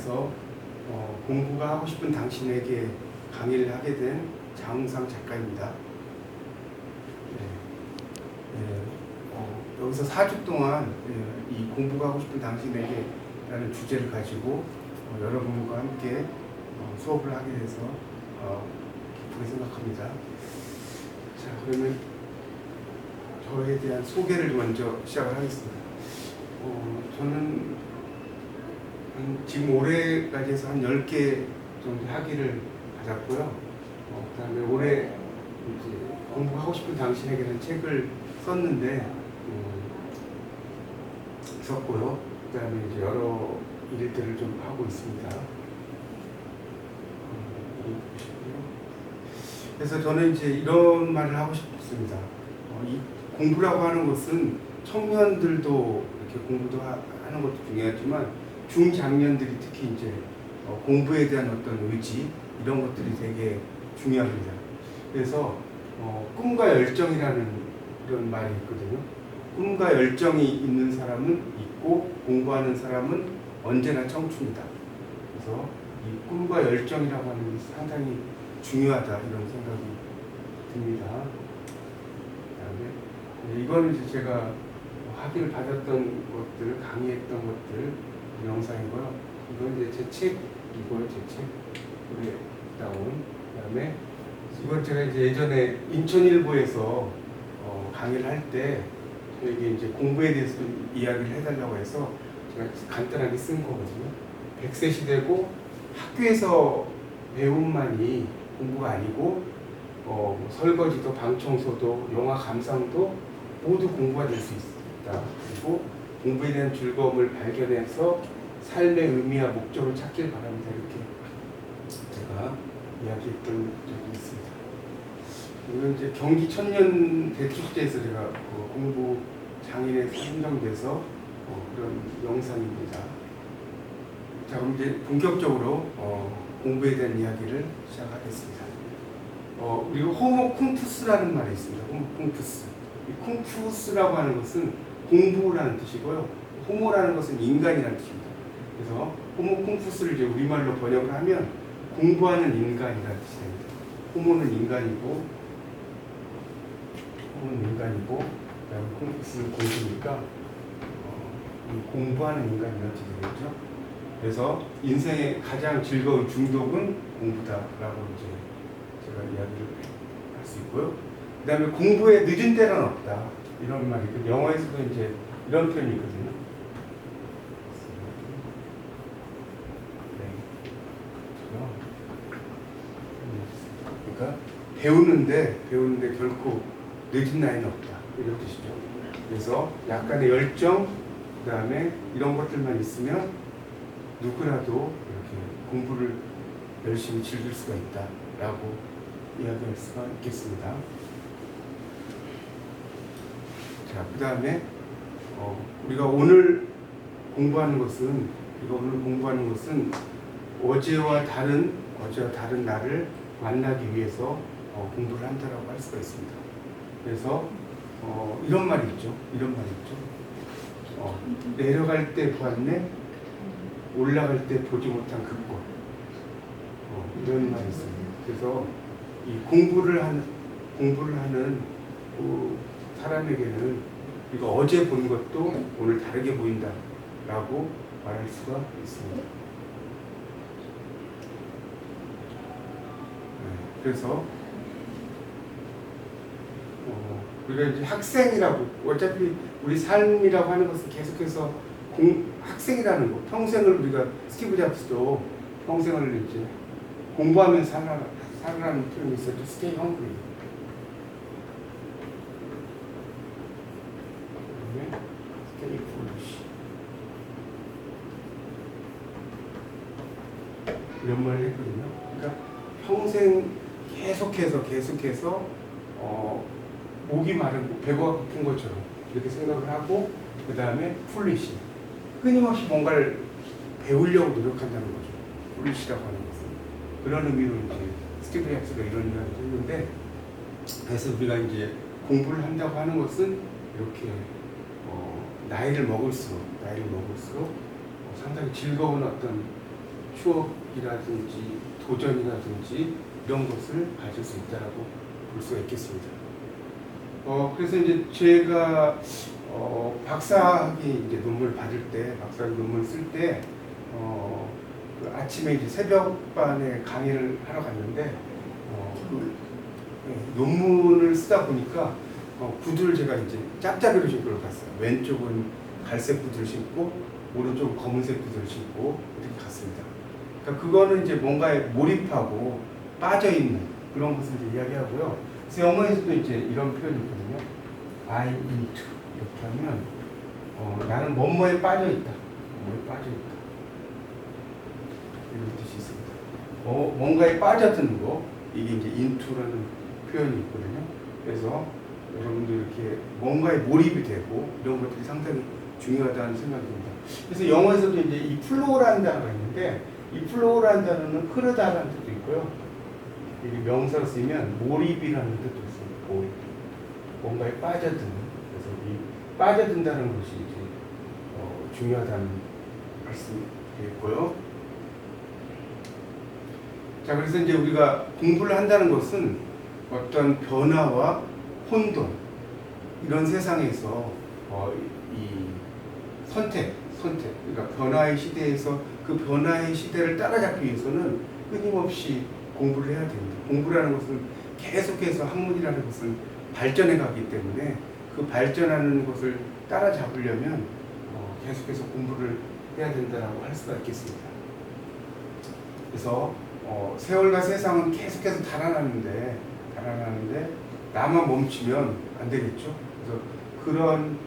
출판에서 공부가 하고 싶은 당신에게 강의를 하게 된 장웅상 작가입니다. 여기서 4주 동안 이 공부가 하고 싶은 당신에게 라는 주제를 가지고 여러분과 함께 수업을 하게 돼서 기쁘게 생각합니다. 자, 그러면 저에 대한 소개를 먼저 시작을 하겠습니다. 저는 지금 올해까지 해서 한 10개 정도 학위를 받았고요. 그 다음에 올해 이제 공부하고 싶은 당신에게는 책을 썼는데, 썼고요. 그 다음에 이제 여러 일들을 좀 하고 있습니다. 그래서 저는 이제 이런 말을 하고 싶습니다. 이 공부라고 하는 것은 청년들도 이렇게 공부도 하는 것도 중요하지만 중장년들이 특히 이제 공부에 대한 어떤 의지 이런 것들이 되게 중요합니다. 그래서 꿈과 열정이라는 이런 말이 있거든요. 꿈과 열정이 있는 사람은 있고 공부하는 사람은 언제나 청춘이다. 그래서 이 꿈과 열정이라고 하는 것이 상당히 중요하다 이런 생각이 듭니다. 그다음에 이거는 이제 제가 학위를 받았던 것들, 강의했던 것들 영상이고요. 이건 이제 제 책이고요, 제 책. 우리 나온. 그다음에 이건 제가 이제 예전에 인천일보에서 강의를 할 때 저에게 이제 공부에 대해서 좀 이야기를 해달라고 해서 제가 간단하게 쓴 거거든요. 100세 시대고 학교에서 배움만이 공부가 아니고 설거지도 방청소도 영화 감상도 모두 공부가 될 수 있다. 그리고 공부에 대한 즐거움을 발견해서 삶의 의미와 목적을 찾길 바랍니다. 이렇게 제가 이야기했던 적이 있습니다. 이건 이제 경기 천년 대축제에서 제가 공부 장인에 선정돼서 그런 영상입니다. 자, 그럼 이제 본격적으로 공부에 대한 이야기를 시작하겠습니다. 우리가 호모 쿵푸스라는 말이 있습니다. 호모 쿵푸스. 이 쿵푸스라고 하는 것은 공부라는 뜻이고요. 호모라는 것은 인간이라는 뜻입니다. 그래서 호모 쿵푸스를 이제 우리말로 번역을 하면 공부하는 인간이라는 뜻이 됩니다. 호모는 인간이고, 그다음에 쿵푸스는 공부니까 공부하는 인간이라는 뜻이 되겠죠. 그래서 인생의 가장 즐거운 중독은 공부다라고 이제 제가 이야기를 할 수 있고요. 그 다음에 공부에 늦은 때는 없다. 이런 말이 있고, 영어에서도 이제 이런 표현이 있거든요. 그러니까 배우는데 결코 늦은 나이는 없다. 이런 뜻이죠. 그래서 약간의 열정, 그 다음에 이런 것들만 있으면 누구라도 이렇게 공부를 열심히 즐길 수가 있다라고 이야기할 수가 있겠습니다. 자, 그 다음에 우리가 오늘 공부하는 것은 어제와 다른 날을 만나기 위해서 공부를 한다라고 할 수가 있습니다. 그래서 이런 말이 있죠. 내려갈 때 보았네, 올라갈 때 보지 못한 그 꽃. 이런 말이 있습니다. 그래서 이 공부를 하는 그 사람에게는 이거 어제 본 것도 오늘 다르게 보인다라고 말할 수가 있습니다. 그래서 우리가 이제 학생이라고, 어차피 우리 삶이라고 하는 것은 계속해서 학생이라는 거, 평생을 우리가 스티브 잡스도 평생을 이제 공부하면서 살아라는 표현이 있었죠. Stay hungry. Stay foolish. 이런 말을 했거든요. 그러니까 평생 계속해서 목이 마른 배가 고픈 것처럼 이렇게 생각을 하고, 그 다음에 foolish. 끊임없이 뭔가를 배우려고 노력한다는 거죠. foolish라고 하는 것은. 그런 의미로 이제 스티브 잡스가 이런 이야기를 했는데, 그래서 우리가 이제 공부를 한다고 하는 것은 이렇게 나이를 먹을수록 상당히 즐거운 어떤 추억이라든지 도전이라든지 이런 것을 가질 수 있다라고 볼 수가 있겠습니다. 그래서 이제 제가 박사학위 이제 논문을 받을 때, 박사학위 논문을 쓸 때, 그 아침에 이제 새벽반에 강의를 하러 갔는데, 논문을 쓰다 보니까 구두를 제가 이제 짭짭이로 신고 갔어요. 왼쪽은 갈색 구두를 신고, 오른쪽은 검은색 구두를 신고 이렇게 갔습니다. 그러니까 그거는 이제 뭔가에 몰입하고 빠져있는 그런 것을 이제 이야기하고요. 그래서 영어에서도 이제 이런 표현이 있거든요. I into 이렇게 하면 나는 뭐뭐에 빠져있다. 뭐뭐에 빠져있다. 이런 뜻이 있습니다. 뭔가에 빠져드는 거, 이게 이제 into라는 표현이 있거든요. 그래서 여러분들 이렇게 뭔가에 몰입이 되고 이런 것들이 상당히 중요하다는 생각이 듭니다. 그래서 영어에서도 이제 이 플로우라는 단어가 있는데, 이 플로우라는 단어는 흐르다라는 뜻도 있고요. 이게 명사로 쓰이면 몰입이라는 뜻도 있습니다. 몰입. 뭔가에 빠져드는. 그래서 이 빠져든다는 것이 이제 중요하다는 말씀이고요. 자, 그래서 이제 우리가 공부를 한다는 것은 어떤 변화와 혼돈, 이런 세상에서 이 선택, 그러니까 변화의 시대에서 그 변화의 시대를 따라잡기 위해서는 끊임없이 공부를 해야 됩니다. 공부라는 것은 계속해서 학문이라는 것은 발전해 가기 때문에 그 발전하는 것을 따라잡으려면 계속해서 공부를 해야 된다고 할 수가 있겠습니다. 그래서 세월과 세상은 계속해서 달아나는데 나만 멈추면 안 되겠죠. 그래서 그런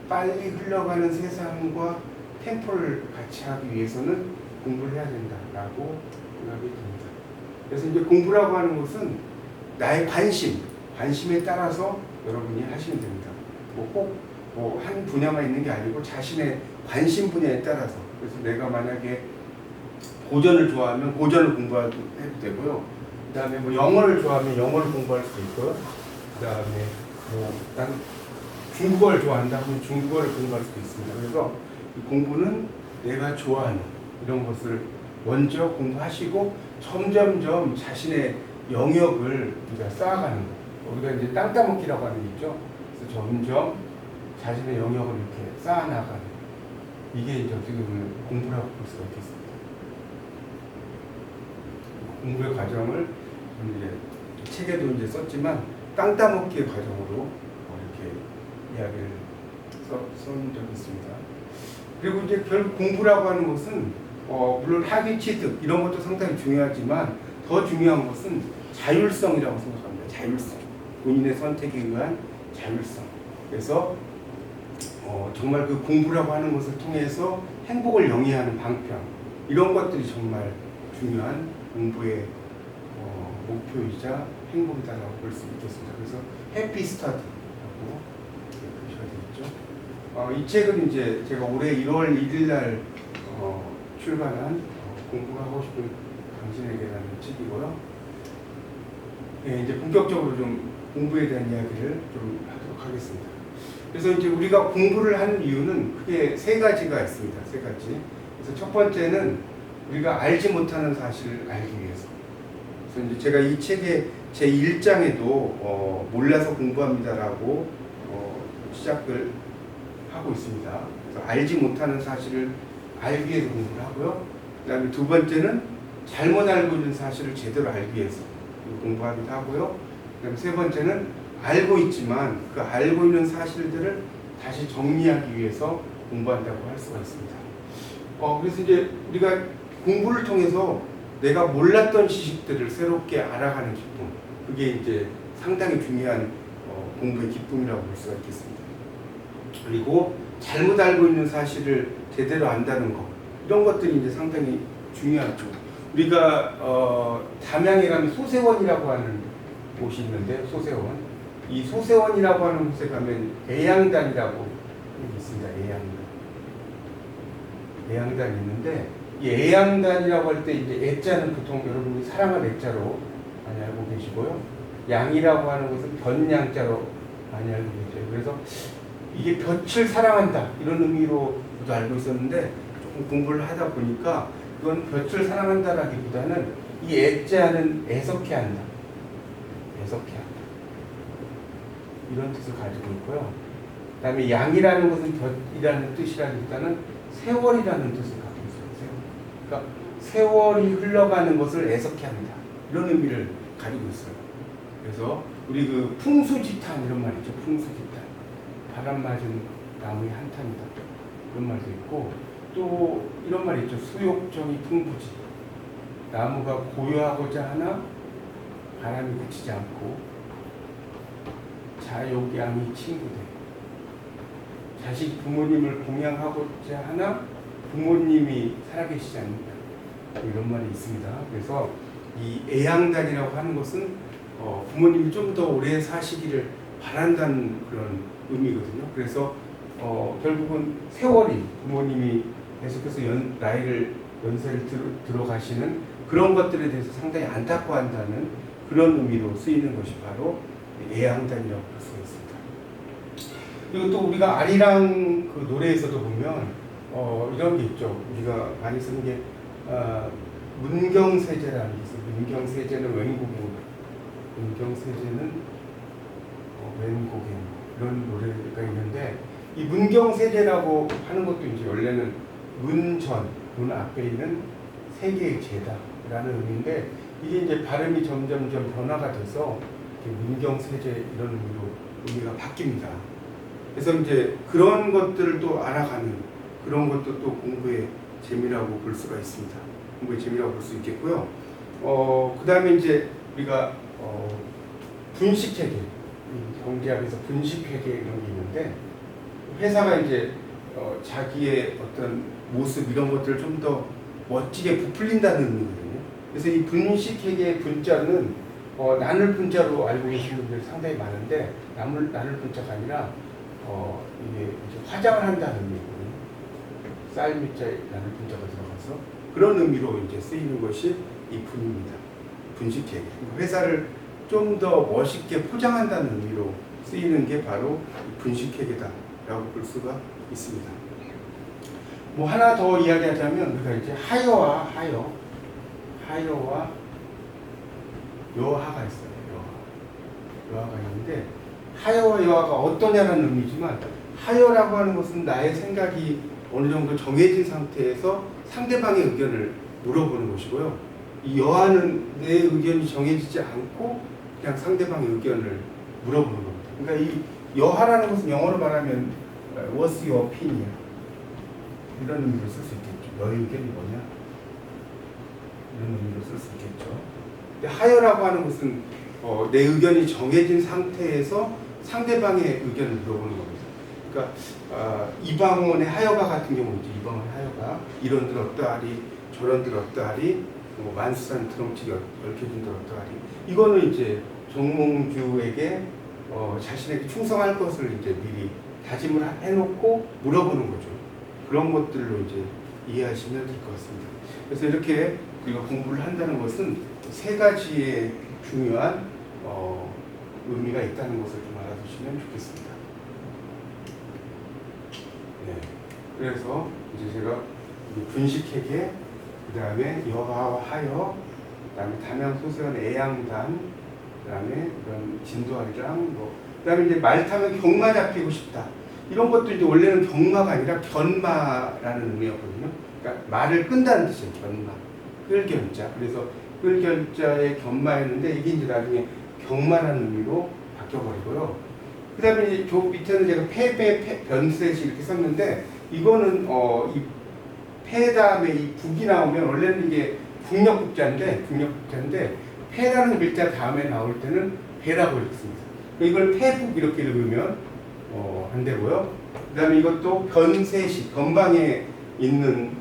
빨리 흘러가는 세상과 템포를 같이 하기 위해서는 공부를 해야 된다라고 생각이 듭니다. 그래서 이제 공부라고 하는 것은 나의 관심에 따라서 여러분이 하시면 됩니다. 꼭 한 분야만 있는 게 아니고 자신의 관심 분야에 따라서. 그래서 내가 만약에 고전을 좋아하면 고전을 공부해도 되고요. 그 다음에 뭐 영어를 좋아하면 영어를 공부할 수도 있고요. 그 다음에 난 중국어를 좋아한다 하면 중국어를 공부할 수도 있습니다. 그래서 이 공부는 내가 좋아하는 이런 것을 먼저 공부하시고 점점점 자신의 영역을 우리가 쌓아가는 거. 우리가 이제 땅 따먹기라고 하는 게 있죠. 그래서 점점 자신의 영역을 이렇게 쌓아나가는, 이게 이제 어떻게 보면 공부라고 볼 수가 있겠습니다. 공부의 과정을 이제 책에도 이제 썼지만 땅 따먹기의 과정으로 이렇게 이야기를 쓴 적이 있습니다. 그리고 이제 결국 공부라고 하는 것은 물론 학위 취득 이런 것도 상당히 중요하지만 더 중요한 것은 자율성이라고 생각합니다. 자율성, 본인의 선택에 의한 자율성. 그래서 정말 그 공부라고 하는 것을 통해서 행복을 영위하는 방편, 이런 것들이 정말 중요한 공부의 목표이자 행복이다라고 볼 수 있겠습니다. 그래서 해피 스터디라고 표시가 되어 있죠. 이 책은 이제 제가 올해 1월 1일 날 출간한 공부를 하고 싶은 당신에게라는 책이고요. 네, 이제 본격적으로 좀 공부에 대한 이야기를 좀 하도록 하겠습니다. 그래서 이제 우리가 공부를 하는 이유는 크게 세 가지가 있습니다. 세 가지. 그래서 첫 번째는 우리가 알지 못하는 사실을 알기 위해서. 그래서 이제 제가 이 책의 제 1장에도 몰라서 공부합니다라고 시작을 하고 있습니다. 그래서 알지 못하는 사실을 알기 위해서 공부를 하고요. 그 다음에 두 번째는 잘못 알고 있는 사실을 제대로 알기 위해서 공부하기도 하고요. 그 다음에 세 번째는 알고 있지만 그 알고 있는 사실들을 다시 정리하기 위해서 공부한다고 할 수가 있습니다. 그래서 이제 우리가 공부를 통해서 내가 몰랐던 지식들을 새롭게 알아가는 기쁨, 그게 이제 상당히 중요한 공부의 기쁨이라고 볼 수가 있겠습니다. 그리고 잘못 알고 있는 사실을 제대로 안다는 것, 이런 것들이 이제 상당히 중요하죠. 우리가 담양에 가면 소세원이라고 하는 곳이 있는데, 소세원. 이 소세원이라고 하는 곳에 가면 애양단이라고 있습니다. 애양단이 있는데, 이 애양단이라고 할 때 이제 애자는 보통 여러분이 사랑할 애자로 많이 알고 계시고요. 양이라고 하는 것은 변양자로 많이 알고 계세요. 그래서 이게 볕을 사랑한다 이런 의미로도 알고 있었는데 조금 공부를 하다 보니까 이건 볕을 사랑한다라기보다는 이 애자는 애석해 한다. 애석해 한다. 이런 뜻을 가지고 있고요. 그 다음에 양이라는 것은 볕이라는 뜻이라기보다는 세월이라는 뜻을 가지고 있어요. 그러니까 세월이 흘러가는 것을 애석해 한다. 이런 의미를 가지고 있어요. 그래서 우리 그 풍수지탄 이런 말 있죠. 풍수지탄. 바람 맞은 나무의 한탄이다. 이런 말도 있고 또 이런 말이 있죠. 수욕정이 풍부지. 나무가 고요하고자 하나 바람이 그치지 않고 자욕양이 친구돼. 자식 부모님을 공양하고자 하나 부모님이 살아계시지 않는다. 이런 말이 있습니다. 그래서 이 애양단이라고 하는 것은 부모님이 좀 더 오래 사시기를 바란다는 그런 의미거든요. 그래서 결국은 세월이 부모님이 계속해서 연세를 들어가시는 그런 것들에 대해서 상당히 안타까워한다는 그런 의미로 쓰이는 것이 바로 애양단이라고 볼 수가 있습니다. 그리고 또 우리가 아리랑 그 노래에서도 보면 이런 게 있죠. 우리가 많이 쓰는 게 문경세제라는 게 있어요. 문경세제는 웬곡인, 문경세제는 웬곡인 이런 노래가 있는데 이 문경세제라고 하는 것도 이제 원래는 문 앞에 있는 세 개의 제다라는 의미인데 이게 이제 발음이 점점점 변화가 돼서 문경세제 이런 의미로 의미가 바뀝니다. 그래서 이제 그런 것들을 또 알아가는 그런 것도 또 공부의 재미라고 볼 수가 있습니다. 공부의 재미라고 볼 수 있겠고요. 그 다음에 이제 우리가 분식회계, 경제학에서 분식회계 이런 게 있는데 회사가 이제 자기의 어떤 모습 이런 것들을 좀 더 멋지게 부풀린다는 의미거든요. 그래서 이 분식회계의 분자는 나눌 분자로 알고 계시는 분들이 상당히 많은데 나눌 분자가 아니라 이게 이제 화장을 한다는 의미거든요. 쌀 밑자에 나눌 분자가 들어가서 그런 의미로 이제 쓰이는 것이 이 분입니다. 분식회계. 회사를 좀 더 멋있게 포장한다는 의미로 쓰이는 게 바로 분식회계다라고 볼 수가 있습니다. 뭐 하나 더 이야기하자면 우리가 이제 하여와 여하가 있어요. 여하가 있는데 하여와 여하가 어떠냐라는 의미지만 하여라고 하는 것은 나의 생각이 어느 정도 정해진 상태에서 상대방의 의견을 물어보는 것이고요. 이 여하는 내 의견이 정해지지 않고 그냥 상대방의 의견을 물어보는 겁니다. 그러니까 이 여하라는 것은 영어로 말하면 What's your opinion? 이런 의미로 쓸 수 있겠죠. 너의 의견이 뭐냐? 이런 의미로 쓸 수 있겠죠. 근데 하여라고 하는 것은 내 의견이 정해진 상태에서 상대방의 의견을 물어보는 겁니다. 그러니까 이방원의 하여가 같은 경우이죠. 이방원의 하여가 이런들 어떠하리, 저런들 어떠하리, 뭐 만수산 드렁치기 얽혀진들 어떠하리. 이거는 이제 정몽주에게 자신에게 충성할 것을 이제 미리 다짐을 해놓고 물어보는 거죠. 그런 것들로 이제 이해하시면 될 것 같습니다. 그래서 이렇게 우리가 공부를 한다는 것은 세 가지의 중요한 의미가 있다는 것을 좀 알아두시면 좋겠습니다. 네. 그래서 이제 제가 분식회계, 그 다음에 여하와 하여, 그 다음에 담양소세원 애양단, 그 다음에 그런 진도아리랑, 그 다음에 이제 말 타면 경마 잡히고 싶다. 이런 것도 이제 원래는 경마가 아니라 견마라는 의미였거든요. 그러니까 말을 끈다는 뜻이에요. 견마. 끌견자. 그래서 끌견자의 견마였는데 이게 이제 나중에 경마라는 의미로 바뀌어버리고요. 그 다음에 저 밑에는 제가 패배, 변셋이 이렇게 썼는데 이거는 이 패 다음에 이 북이 나오면 원래는 이게 북녘국자인데 패라는 글자 다음에 나올 때는 배라고 읽습니다. 이걸 패북 이렇게 읽으면 안 되고요. 그 다음에 이것도 변셋이 건방에 있는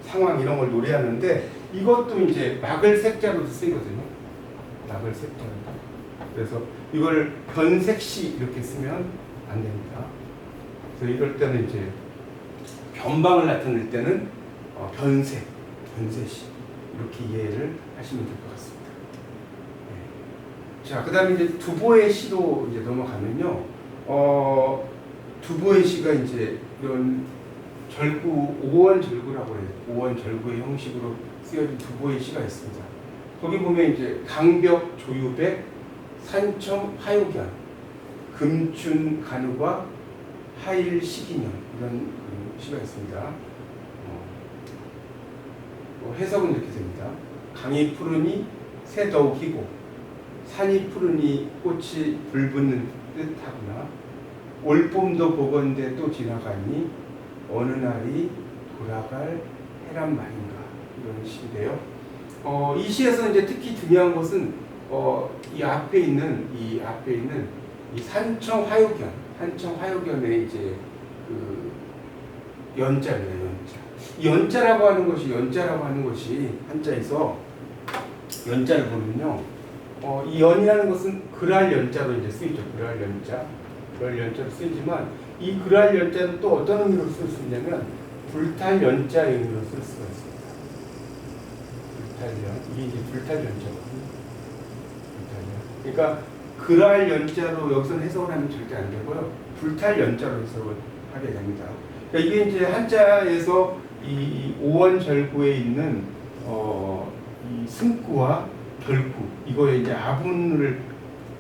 상황 이런 걸 노래하는데 이것도 이제 막을 색자로 쓰이거든요. 막을 색자로. 그래서 이걸 변색시 이렇게 쓰면 안 됩니다. 그래서 이럴 때는 이제 변방을 나타낼 때는 변셋시 이렇게 이해를 하시면 될 것 같습니다. 네. 자, 그다음에 이제 두보의 시로 이제 넘어가면요. 두보의 시가 이제 이런 절구, 오원절구라고 해요. 오원절구의 형식으로 쓰여진 두 보의 시가 있습니다. 거기 보면 이제 강벽 조유백, 산청 화요견, 금춘 간우과 하일 시기년 이런 시가 있습니다. 해석은 이렇게 됩니다. 강이 푸르니 새 더욱 희고 산이 푸르니 꽃이 불붙는 듯하구나. 올봄도 보건대 또 지나가니 어느 날이 돌아갈 해란 말인가 이런 시인데요. 이 시에서 이제 특히 중요한 것은 이 앞에 있는 이 산청 화요견의 이제 그 연자입니다. 연자라고 하는 것이 한자에서 연자를 보면요. 이 연이라는 것은 그랄 연자로 이제 쓰이죠. 그랄 연자로 쓰이지만 이 그랄 연자는 또 어떤 의미로 쓸 수 있냐면 불탈 연자의 의미로 쓸 수가 있습니다. 이게 이제 불탈 연자거든요. 그러니까 그랄 연자로 여기서는 해석을 하면 절대 안 되고요. 불탈 연자로 해석을 하게 됩니다. 그러니까 이게 이제 한자에서 이 오원절구에 있는 이 승구와 결구 이거에 이제 아분을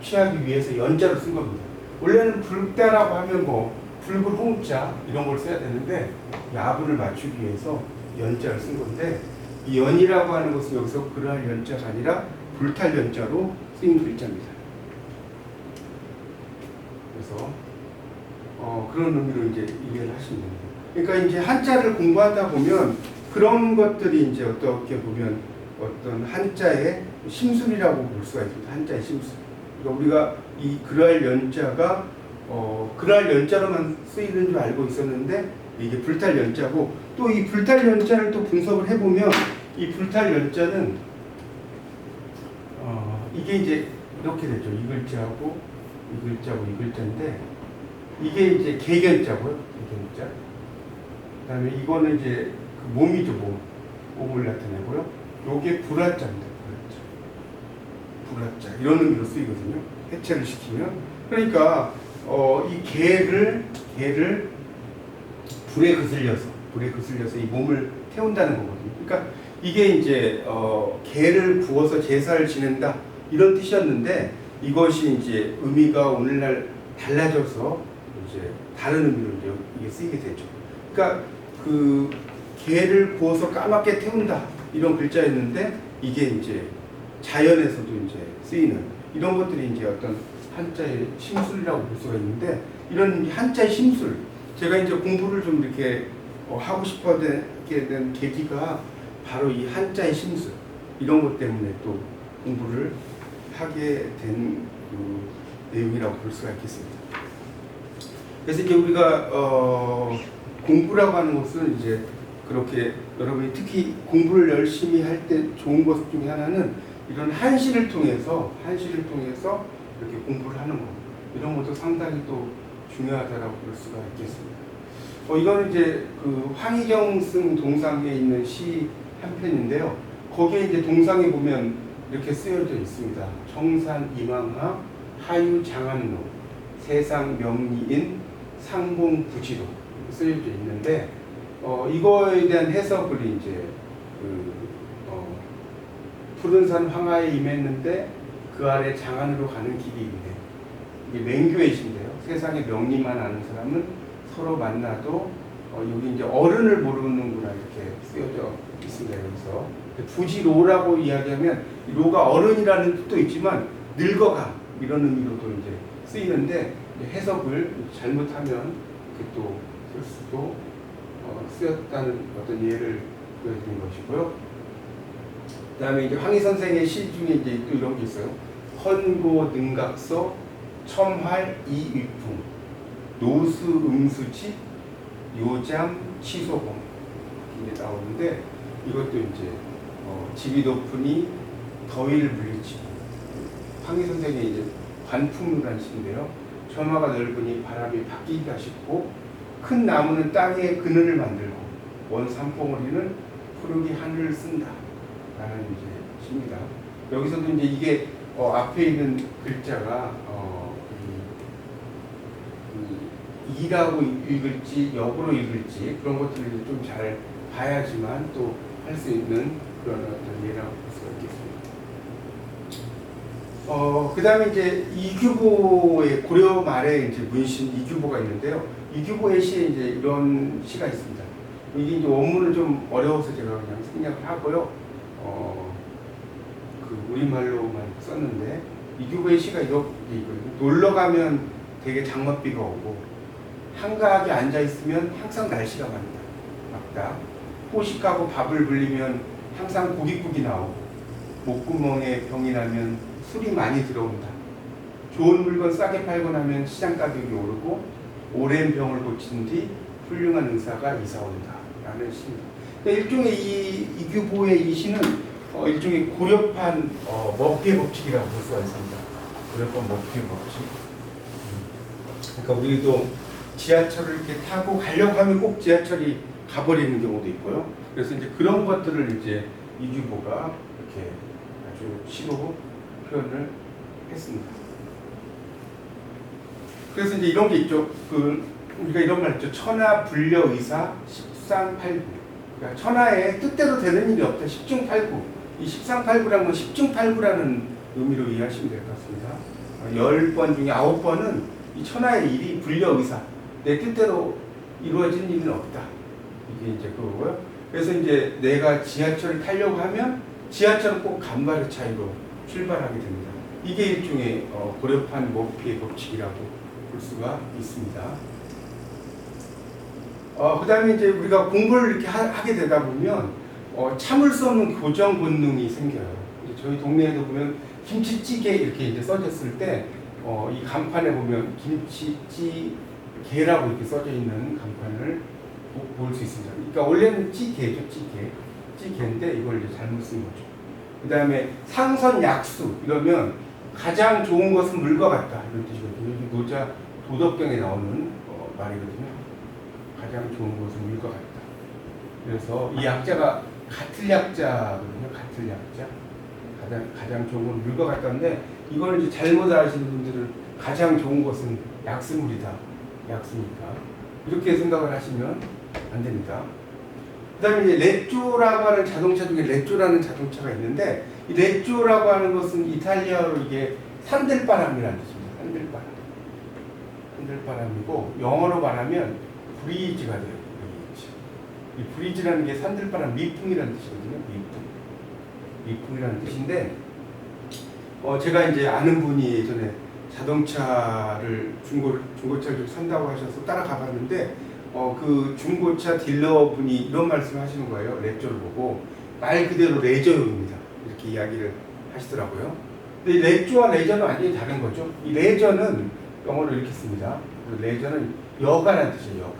취하기 위해서 연자로 쓴 겁니다. 원래는 불다라고 하면 뭐 붉은 홍자 이런 걸 써야 되는데 아분을 맞추기 위해서 연자를 쓴 건데 이 연이라고 하는 것은 여기서 그러한 연자가 아니라 불탈 연자로 쓰인 글자입니다. 그래서 그런 의미로 이제 이해를 하시면 됩니다. 그러니까 이제 한자를 공부하다 보면 그런 것들이 이제 어떻게 보면 어떤 한자의 심술이라고 볼 수가 있습니다. 한자의 심술. 그러니까 우리가 이 그랄 연자가 그랄 연자로만 쓰이는 줄 알고 있었는데 이게 불탈 연자고 또 이 불탈 연자를 또 분석을 해보면 이 불탈 연자는 이게 이제 이렇게 되죠. 이 글자하고 이 글자하고 이 글자인데 이게 이제 개견자고요. 개견자. 그다음에 이거는 이제 그 몸이죠. 몸을 나타내고요. 요게 불화자입니다. 불화자 이런 의미로 쓰이거든요. 해체를 시키면 그러니까 이 개를 불에 거슬려서 이 몸을 태운다는 거거든요. 그러니까 이게 이제 개를 구워서 제사를 지낸다 이런 뜻이었는데 이것이 이제 의미가 오늘날 달라져서 이제 다른 의미로 이제 이게 쓰이게 되죠. 그러니까 그 개를 구워서 까맣게 태운다 이런 글자였는데 이게 이제 자연에서도 이제 쓰이는 이런 것들이 이제 어떤 한자의 심술이라고 볼 수가 있는데 이런 한자의 심술 제가 이제 공부를 좀 이렇게 하고 싶어하게 된 계기가 바로 이 한자의 심술 이런 것 때문에 또 공부를 하게 된 그 내용이라고 볼 수가 있겠습니다. 그래서 이제 우리가 공부라고 하는 것은 이제 그렇게 여러분이 특히 공부를 열심히 할 때 좋은 것 중에 하나는 이런 한시를 통해서 이렇게 공부를 하는 것 이런 것도 상당히 또 중요하다라고 볼 수가 있겠습니다. 이거는 이제 그 황희경 쓴 동상에 있는 시 한 편인데요. 거기에 이제 동상에 보면 이렇게 쓰여져 있습니다. 청산 이망하 하유 장안로 세상 명리인 상공 부지로 쓰여져 있는데 이거에 대한 해석을 이제 푸른 산 황하에 임했는데 그 아래 장안으로 가는 길이 있네. 이게 맹교애신데요. 세상에 명리만 아는 사람은 서로 만나도 여기 이제 어른을 모르는구나 이렇게 쓰여져 있습니다. 여기서 부지로라고 이야기하면 로가 어른이라는 뜻도 있지만 늙어가 이런 의미로도 이제 쓰이는데 해석을 잘못하면 그게 또 쓸 수도 쓰였다는 어떤 예를 보여드린 것이고요. 그다음에 이제 황희 선생의 시 중에 이제 또 이런 게 있어요. 헌고 능각서 첨활 이위풍 노수 음수지 요잠 치소봉 이게 나오는데 이것도 이제 집이 높으니 더위를 물리치고 황희 선생의 이제 관풍이라는 시인데요. 처마가 넓으니 바람이 바뀌기가 쉽고 큰 나무는 땅에 그늘을 만들고 원 산봉우리는 푸르기 하늘을 쓴다 라는 이제 시입니다. 여기서도 이제 이게 앞에 있는 글자가 이라고 읽을지 역으로 읽을지 그런 것들을 좀 잘 봐야지만 또 할 수 있는 그런 어떤 예라고 볼 수가 있겠습니다. 그 다음에 이제 이규보의 고려 말에 이제 문신 이규보가 있는데요. 이규보의 시에 이제 이런 시가 있습니다. 이게 이제 원문은 좀 어려워서 제가 그냥 생략을 하고요. 그 우리말로만 썼는데 이규보의 시가 이렇게 있거든요. 놀러 가면 되게 장맛비가 오고 한가하게 앉아 있으면 항상 날씨가 맑다. 호식하고 밥을 불리면 항상 고깃국이 나오고 목구멍에 병이 나면 술이 많이 들어온다. 좋은 물건 싸게 팔고 나면 시장 가격이 오르고 오랜 병을 고친 뒤 훌륭한 의사가 이사 온다. 라는 시입니다. 일종의 이규보의 이 시는 일종의 고려판 머피의 법칙이라고 볼 수가 있습니다. 고려판 머피의 법칙. 그러니까 우리도 지하철을 이렇게 타고 가려고 하면 꼭 지하철이 가버리는 경우도 있고요. 그래서 이제 그런 것들을 이제 이규보가 이렇게 아주 시로 표현을 했습니다. 그래서 이제 이런 게 있죠. 우리가 이런 말 있죠. 천하불려의사 십상팔구. 그러니까 천하에 뜻대로 되는 일이 없다. 십중팔구. 이 십상팔구라는 건 십중팔구라는 의미로 이해하시면 될 것 같습니다. 10번 중에 9번은 이 천하의 일이 불려의사. 내 뜻대로 이루어지는 일은 없다. 이게 이제 그거고요. 그래서 이제 내가 지하철을 타려고 하면 지하철은 꼭 간발의 차이로 출발하게 됩니다. 이게 일종의 고려판 머피의 법칙이라고 볼 수가 있습니다. 그 다음에 이제 우리가 공부를 이렇게 하게 되다 보면 참을 수 없는 교정 본능이 생겨요. 이제 저희 동네에도 보면 김치찌개 이렇게 이제 써졌을 때 이 간판에 보면 김치찌개라고 이렇게 써져 있는 간판을 볼 수 있습니다. 그러니까 원래는 찌개죠, 찌개인데 이걸 이제 잘못 쓴 거죠. 그 다음에 상선약수 이러면 가장 좋은 것은 물과 같다 이런 뜻이거든요. 노자 도덕경에 나오는 말이거든요. 가장 좋은 것은 물과 같다. 그래서 이 약자가 같을 약자거든요. 같을 약자. 가장 좋은 건 물과 같다는데 이걸 이제 잘못 아시는 분들은 가장 좋은 것은 약수물이다. 약수니까 이렇게 생각을 하시면 안 됩니다. 그 다음에 이제 레쪼라고 하는 자동차 중에 레쪼라는 자동차가 있는데 이 레쪼라고 하는 것은 이탈리아어로 이게 산들바람이라는 뜻입니다. 산들바람이고 영어로 말하면 브리즈가 돼요. 브리즈. 이 브리즈라는 게 산들바람 미풍이라는 뜻이거든요. 미풍이라는 뜻인데 제가 이제 아는 분이 예전에 자동차를 중고차를 좀 산다고 하셔서 따라가 봤는데 그 중고차 딜러 분이 이런 말씀을 하시는 거예요. 레쪼를 보고 말 그대로 레저용입니다. 이렇게 이야기를 하시더라고요. 근데 이 레쪼와 레저는 완전히 다른 거죠. 이 레저는 영어로 이렇게 씁니다. 레저는 여가라는 뜻이에요.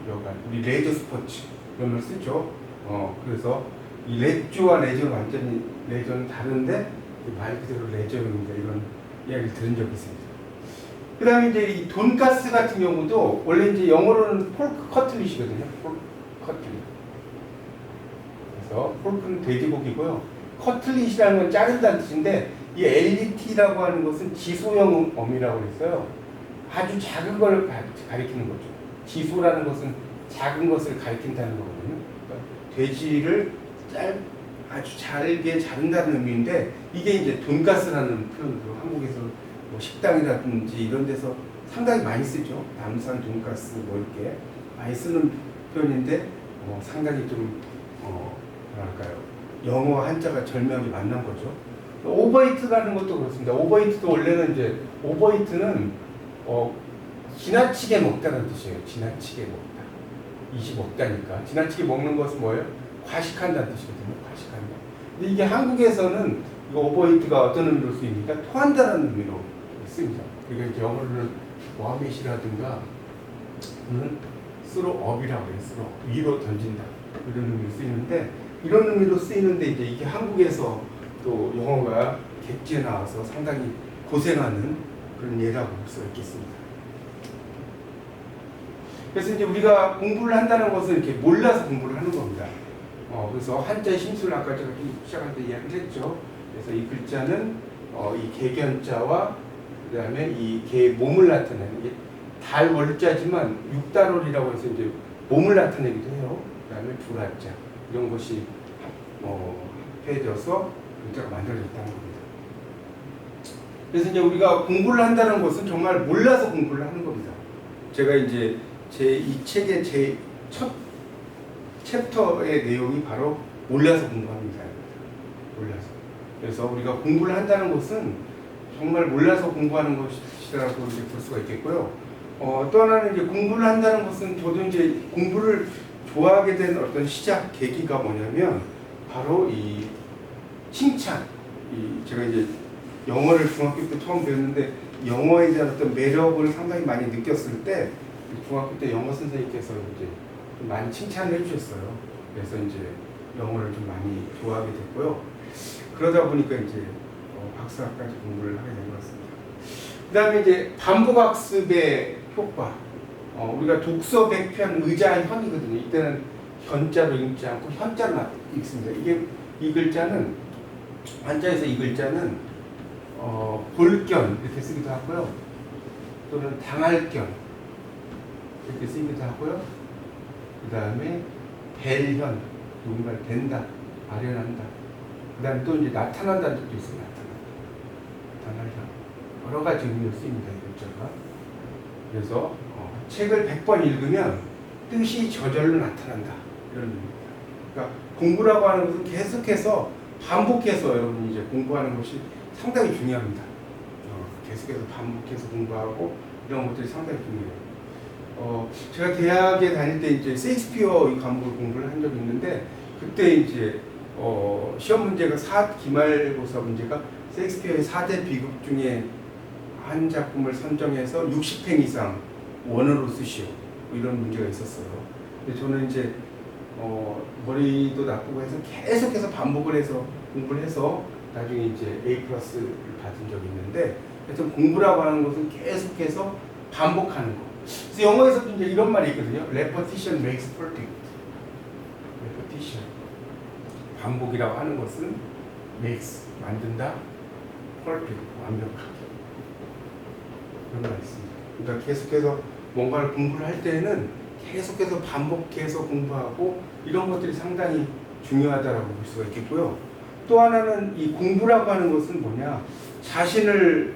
여가. 우리 레저 스포츠 이런 걸 쓰죠. 그래서 이 레쪼와 레저는 완전히 레저는 다른데 말 그대로 레저용입니다. 이런 이야기를 들은 적이 있습니다. 그 다음에 이제 이 돈가스 같은 경우도 원래 이제 영어로는 폴크 커틀릿이거든요. 폴크 커틀릿. 그래서 폴크는 돼지고기고요. 커틀릿이라는 건 자른다는 뜻인데 이 LET라고 하는 것은 지소형 어미라고 했어요. 아주 작은 걸 가리키는 거죠. 지소라는 것은 작은 것을 가리킨다는 거거든요. 그러니까 돼지를 아주 잘게 자른다는 의미인데 이게 이제 돈가스라는 표현으로 한국에서 뭐 식당이라든지 이런 데서 상당히 많이 쓰죠. 남산 돈가스 뭐 이렇게 많이 쓰는 표현인데 상당히 좀 뭐랄까요 영어 한자가 절묘하게 만난 거죠. 오버이트라는 것도 그렇습니다. 오버이트도 원래는 이제 오버이트는 지나치게 먹다는 뜻이에요. 지나치게 먹다. 20먹다니까. 지나치게 먹는 것은 뭐예요? 과식한다는 뜻이거든요. 과식한다. 근데 이게 한국에서는 이 오버이트가 어떤 의미로 쓰입니까? 토한다는 의미로 쓰입니다. 그러니까 영어로는 워밋이라든가 스로업이라고 해요. 스로 위로 던진다 이런 의미로 쓰이는데 이런 의미로 쓰이는데 이제 이게 한국에서 또 영어가 객지에 나와서 상당히 고생하는 그런 예라고 볼 수 있겠습니다. 그래서 이제 우리가 공부를 한다는 것은 이렇게 몰라서 공부를 하는 겁니다. 그래서 한자의 심수를 아까 제가 좀 시작할 때 이야기를 했죠. 그래서 이 글자는 이 개견자와 그 다음에 이 개의 몸을 나타내는 달 월자지만 육달월이라고 해서 이제 몸을 나타내기도 해요. 그다음에 불화자 이런 것이 합해져서 글자가 만들어졌다는 겁니다. 그래서 이제 우리가 공부를 한다는 것은 정말 몰라서 공부를 하는 겁니다. 제가 이제 이 책의 제 첫 챕터의 내용이 바로 몰라서 공부합니다. 몰라서. 그래서 우리가 공부를 한다는 것은 정말 몰라서 공부하는 것이라고 이제 볼 수가 있겠고요. 또 하나는 이제 공부를 한다는 것은 저도 이제 공부를 좋아하게 된 어떤 시작 계기가 뭐냐면 바로 이 칭찬. 제가 이제 영어를 중학교 때 처음 배웠는데 영어에 대한 어떤 매력을 상당히 많이 느꼈을 때 중학교 때 영어 선생님께서 이제 좀 많이 칭찬을 해주셨어요. 그래서 이제 영어를 좀 많이 좋아하게 됐고요. 그러다 보니까 이제 박사까지 공부를 하게 된 것 같습니다. 그 다음에 이제 반복학습의 효과. 우리가 독서 백편 의자 현이거든요. 이때는 현자로 읽지 않고 현자로 읽습니다. 이 글자는 한자에서 이 글자는 볼견 이렇게 쓰기도 하고요. 또는 당할견 이렇게 쓰기도 하고요. 그 다음에 벨현 누군가를 벤다, 발현한다. 그 다음에 또 이제 나타난다는 뜻도 있어요. 나타난다. 여러 가지 의미로 쓰입니다. 이 글자가. 그래서 책을 100번 읽으면 뜻이 저절로 나타난다. 이런 의미입니다. 그러니까 공부라고 하는 것은 계속해서 반복해서 여러분이 이제 공부하는 것이 상당히 중요합니다. 계속해서 반복해서 공부하고 이런 것들이 상당히 중요해요. 제가 대학에 다닐 때 이제 셰익스피어 이 과목을 공부를 한 적이 있는데 그때 이제 시험 문제가 기말고사 문제가 셰익스피어의 4대 비극 중에 한 작품을 선정해서 60행 이상 원어로 쓰시오 이런 문제가 있었어요. 근데 저는 이제 머리도 나쁘고 해서 계속해서 반복을 해서 공부를 해서 나중에 이제 A+를 받은 적이 있는데 그래서 공부라고 하는 것은 계속해서 반복하는 거. 그래서 영어에서도 이제 이런 말이 있거든요. Repetition makes perfect. Repetition. 반복이라고 하는 것은 makes 만든다, perfect 완벽하게. 그런 말이 있습니다. 그러니까 계속해서 뭔가를 공부를 할 때는 계속해서 반복해서 공부하고 이런 것들이 상당히 중요하다라고 볼 수가 있겠고요. 또 하나는 이 공부라고 하는 것은 뭐냐? 자신을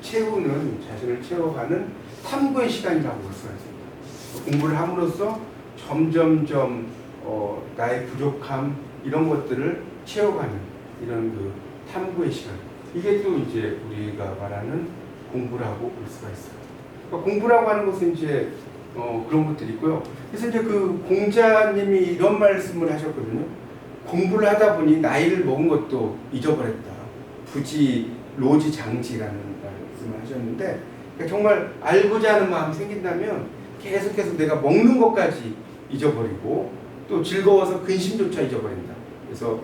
채워가는 탐구의 시간이라고 볼 수가 있습니다. 공부를 함으로써 점점점 나의 부족함 이런 것들을 채워가는 이런 그 탐구의 시간. 이게 또 이제 우리가 말하는 공부라고 볼 수가 있어요. 그러니까 공부라고 하는 것은 이제 그런 것들이 있고요. 그래서 이제 그 공자님이 이런 말씀을 하셨거든요. 공부를 하다 보니 나이를 먹은 것도 잊어버렸다. 로지장지라는 말씀을 하셨는데 그러니까 정말 알고자 하는 마음이 생긴다면 계속해서 내가 먹는 것까지 잊어버리고 또 즐거워서 근심조차 잊어버린다. 그래서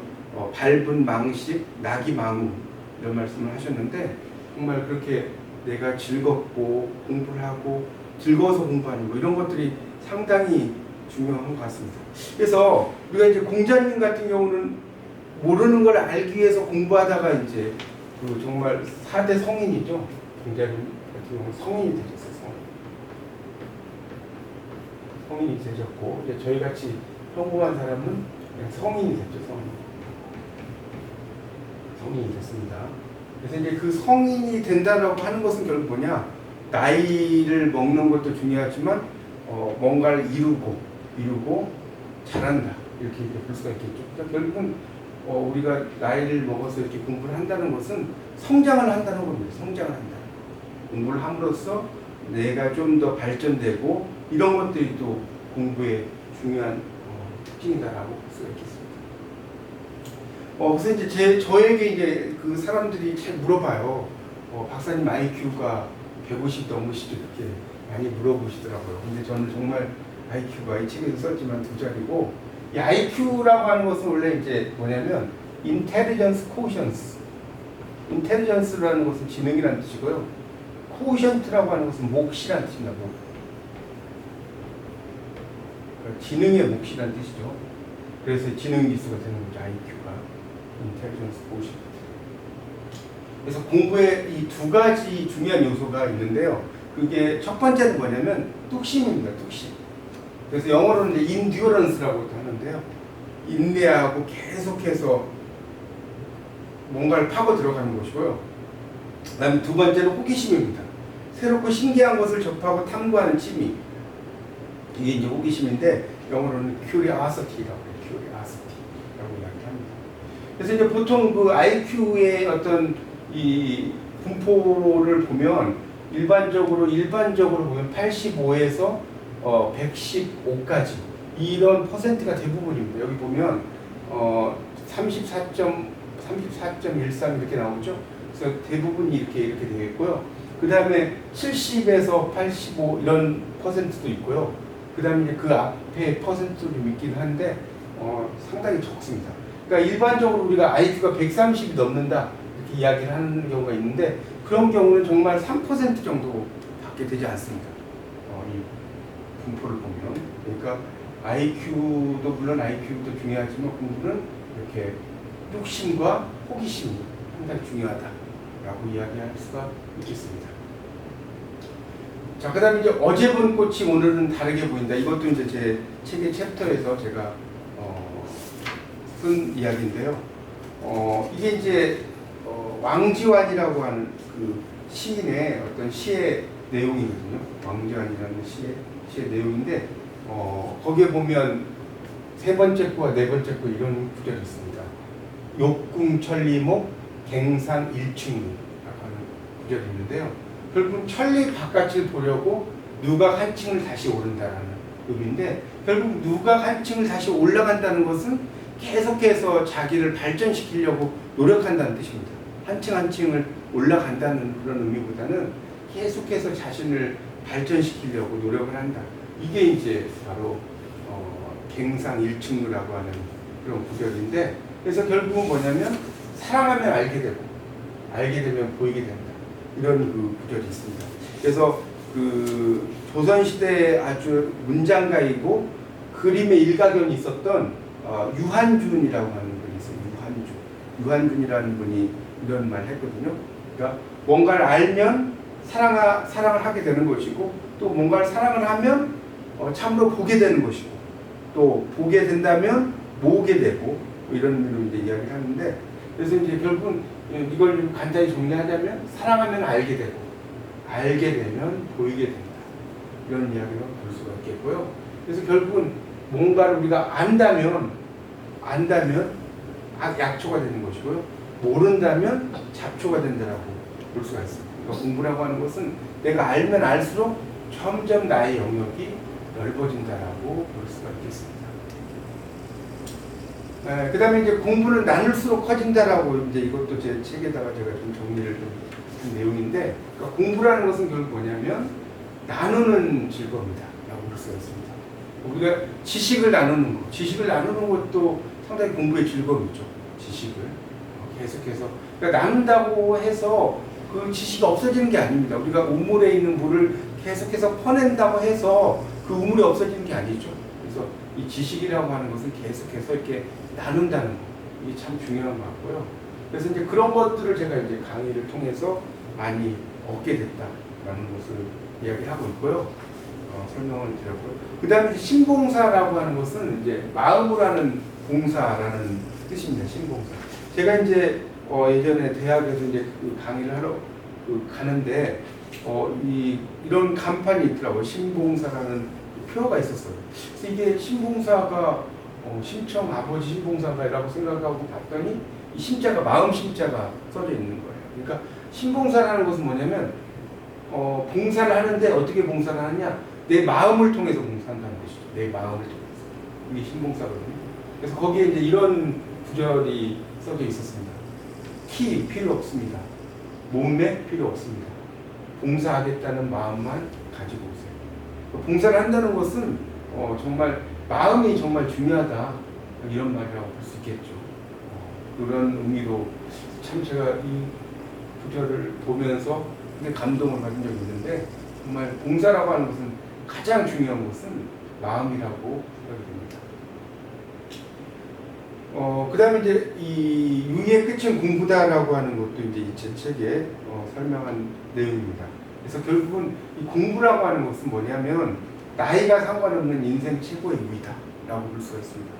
밟은 망식, 낙이 망우 이런 말씀을 하셨는데 정말 그렇게 내가 즐겁고 공부를 하고 즐거워서 공부하는 거 이런 것들이 상당히 중요한 것 같습니다. 그래서 우리가 이제 공자님 같은 경우는 모르는 걸 알기 위해서 공부하다가 이제 그 정말 4대 성인이죠. 공자님 같은 경우는 성인이 되셨어요. 성인이 되셨고 이제 저희 같이 평범한 사람은 그냥 성인이 됐죠. 성인이 됐습니다. 그래서 이제 그 성인이 된다라고 하는 것은 결국 뭐냐? 나이를 먹는 것도 중요하지만 뭔가를 이루고 잘한다 이렇게 볼 수가 있겠죠. 그러니까 결국은 우리가 나이를 먹어서 이렇게 공부를 한다는 것은 성장을 한다는 겁니다. 성장을 한다. 공부를 함으로써 내가 좀 더 발전되고 이런 것들이 또 공부의 중요한 특징이다라고 볼 수가 있겠습니다. 그래서 이제 저에게 이제 그 사람들이 잘 물어봐요. 박사님 IQ가 150 넘으시죠? 이렇게 많이 물어보시더라고요. 근데 저는 정말 IQ가 이 책에도 썼지만 2자리고 이 IQ라고 하는 것은 원래 이제 뭐냐면 Intelligence Quotient. Intelligence라는 것은 지능이라는 뜻이고요. Quotient라고 하는 것은 몫이라는 뜻입니다. 몫. 그러니까 지능의 몫이라는 뜻이죠. 그래서 지능지수가 되는 거죠. IQ가. Intelligence Quotient. 그래서 공부에 이 두 가지 중요한 요소가 있는데요. 그게 첫 번째는 뭐냐면 뚝심입니다. 뚝심. 그래서 영어로는 이제 인듀어런스라고 하는데요. 인내하고 계속해서 뭔가를 파고 들어가는 것이고요. 그다음에 두 번째는 호기심입니다. 새롭고 신기한 것을 접하고 탐구하는 취미. 이게 이제 호기심인데 영어로는 curiosity라고 해요. curiosity라고 이야기합니다. 그래서 이제 보통 그 IQ의 어떤 이 분포를 보면 일반적으로 보면 85에서 115까지 이런 퍼센트가 대부분입니다. 여기 보면 34.13 이렇게 나오죠. 그래서 대부분이 이렇게 되어 있고요. 그 다음에 70에서 85 이런 퍼센트도 있고요. 그 다음에 그 앞에 퍼센트도 좀 있긴 한데 상당히 적습니다. 그러니까 일반적으로 우리가 IQ가 130이 넘는다 이렇게 이야기를 하는 경우가 있는데 그런 경우는 정말 3% 정도 밖에 되지 않습니다. 이 분포를 보면. 그러니까 IQ도 물론 IQ도 중요하지만 공부는 이렇게 욕심과 호기심이 상당히 중요하다라고 이야기할 수가 있겠습니다. 자, 그 다음에 이제 어제 본 꽃이 오늘은 다르게 보인다. 이것도 이제 제 책의 챕터에서 제가 쓴 이야기인데요. 이게 이제 왕지환이라고 하는 그 시인의 어떤 시의 내용이거든요. 왕지환이라는 시의 내용인데 거기에 보면 세 번째 거와 네 번째 거 이런 구절이 있습니다. 욕궁천리목 갱상일층이라고 하는 구절이 있는데요. 결국 천리 바깥을 보려고 누각 한 층을 다시 오른다라는 의미인데 결국 누각 한 층을 다시 올라간다는 것은 계속해서 자기를 발전시키려고 노력한다는 뜻입니다. 한 층 한 층을 올라간다는 그런 의미보다는 계속해서 자신을 발전시키려고 노력을 한다. 이게 이제 바로 갱상일층이라고 하는 그런 구절인데 그래서 결국은 뭐냐면 사랑하면 알게 되고 알게 되면 보이게 된다. 이런 그 구절이 있습니다. 그래서 그 조선시대에 아주 문장가이고 그림의 일가견이 있었던 유한준이라고 하는 분이 있어요. 유한준이라는 분이 이런 말 했거든요. 그러니까 뭔가를 알면 사랑을 하게 되는 것이고 또 뭔가를 사랑을 하면 참으로 보게 되는 것이고 또 보게 된다면 모으게 되고 뭐 이런 의미로 이제 이야기를 하는데 그래서 이제 결국은 이걸 좀 간단히 정리하자면 사랑하면 알게 되고 알게 되면 보이게 된다. 이런 이야기로 볼 수가 있겠고요. 그래서 결국은 뭔가를 우리가 안다면 약초가 되는 것이고요. 모른다면 잡초가 된다라고 볼 수가 있습니다. 그러니까 공부라고 하는 것은 내가 알면 알수록 점점 나의 영역이 넓어진다라고 볼 수가 있겠습니다. 그 다음에 이제 공부는 나눌수록 커진다라고 이제 이것도 제 책에다가 제가 좀 정리를 좀 한 내용인데 그러니까 공부라는 것은 결국 뭐냐면 나누는 즐거움이다 라고 볼 수가 있습니다. 우리가 지식을 나누는 것도 상당히 공부의 즐거움이죠. 지식을 계속해서 그러니까 나눈다고 해서 그 지식이 없어지는 게 아닙니다. 우리가 우물에 있는 물을 계속해서 퍼낸다고 해서 그 우물이 없어지는 게 아니죠. 그래서 이 지식이라고 하는 것은 계속해서 이렇게 나눈다는 거 이게 참 중요한 것 같고요. 그래서 이제 그런 것들을 제가 이제 강의를 통해서 많이 얻게 됐다라는 것을 이야기를 하고 있고요. 설명을 드렸고요. 그 다음에 신봉사라고 하는 것은 이제 마음으로 하는 봉사라는 뜻입니다. 신봉사. 제가 이제 예전에 대학에서 이제 강의를 하러 가는데 이런 간판이 있더라고요. 신봉사라는 표가 있었어요. 그래서 이게 신봉사가 심청 아버지 신봉사가라고 생각하고 봤더니 이 심자가 마음 심자가 써져 있는 거예요. 그러니까 신봉사라는 것은 뭐냐면 봉사를 하는데 어떻게 봉사를 하느냐? 내 마음을 통해서 봉사한다는 것이죠. 내 마음을 통해서. 이게 신봉사거든요. 그래서 거기에 이제 이런 구절이 써져 있었습니다. 키 필요 없습니다. 몸매 필요 없습니다. 봉사하겠다는 마음만 가지고 오세요. 봉사를 한다는 것은 정말 마음이 정말 중요하다. 이런 말이라고 볼 수 있겠죠. 그런 의미로 참 제가 이 구절을 보면서 감동을 받은 적이 있는데 정말 봉사라고 하는 것은 가장 중요한 것은 마음이라고 생각이 됩니다. 그 다음에 이제 이 유의의 끝은 공부다라고 하는 것도 이제 제 책에 설명한 내용입니다. 그래서 결국은 이 공부라고 하는 것은 뭐냐면 나이가 상관없는 인생 최고의 유의다라고 볼 수가 있습니다.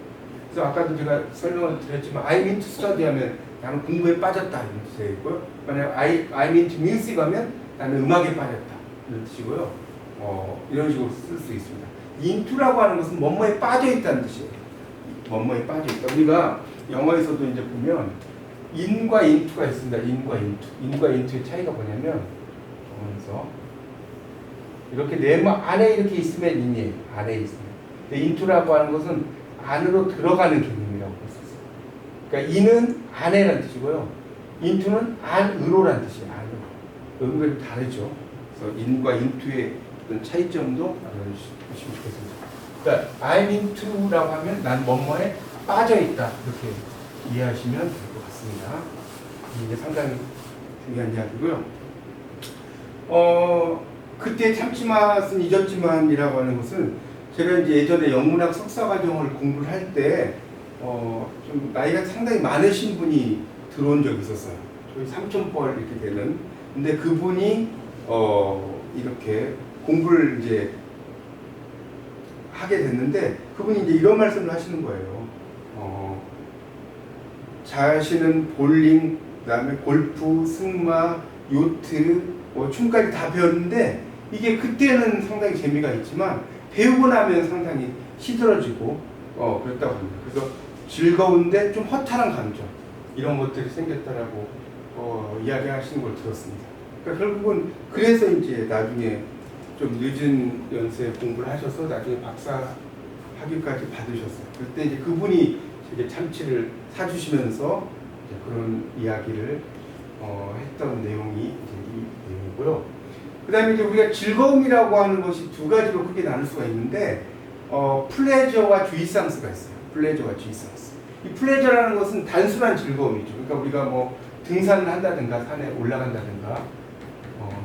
그래서 아까도 제가 설명을 드렸지만 I mean to study 하면 나는 공부에 빠졌다 이런 뜻이고요. 만약 I mean to music 하면 나는 음악에 빠졌다 이런 뜻이고요. 이런 식으로 쓸 수 있습니다. into라고 하는 것은 뭐뭐에 빠져 있다는 뜻이에요. 뭐뭐에 빠져 있다. 우리가 영어에서도 이제 보면 in과 into가 있습니다. in과 into. in과 into의 차이가 뭐냐면 그래서 이렇게 네모 안에 이렇게 있으면 in이에요. 안에 있으면. 근데 into라고 하는 것은 안으로 들어가는 개념이라고 볼 수 있어요. 그러니까 in은 안에라는 뜻이고요. into는 안으로라는 뜻이에요. 안으로. 여기가 좀 다르죠. 그래서 in과 into의 어떤 차이점도 알아주시면 좋겠습니다. 그러니까 I'm into라고 하면 난 뭐뭐에 빠져 있다 이렇게 이해하시면 될 것 같습니다. 이게 상당히 중요한 이야기고요. 그때 참치맛은 잊었지만이라고 하는 것은 제가 이제 예전에 영문학 석사과정을 공부를 할 때 좀 나이가 상당히 많으신 분이 들어온 적이 있었어요. 저희 삼촌뻘 이렇게 되는. 근데 그분이 이렇게 공부를 이제 하게 됐는데 그분이 이제 이런 말씀을 하시는 거예요. 자신은 볼링, 그다음에 골프, 승마, 요트, 춤까지 다 배웠는데 이게 그때는 상당히 재미가 있지만 배우고 나면 상당히 시들어지고 그랬다고 합니다. 그래서 즐거운데 좀 허탈한 감정 이런 것들이 생겼다라고 이야기하시는 걸 들었습니다. 그러니까 결국은 그래서 이제 나중에 좀 늦은 연세에 공부를 하셔서 나중에 박사 학위까지 받으셨어요. 그때 이제 그분이 이제 참치를 사주시면서 이제 그런 이야기를 했던 내용이 이제 이 내용이고요. 그 다음에 이제 우리가 즐거움이라고 하는 것이 두 가지로 크게 나눌 수가 있는데, 플레저와 주의상스가 있어요. 플레저와 주의상스. 이 플레저라는 것은 단순한 즐거움이죠. 그러니까 우리가 뭐 등산을 한다든가, 산에 올라간다든가,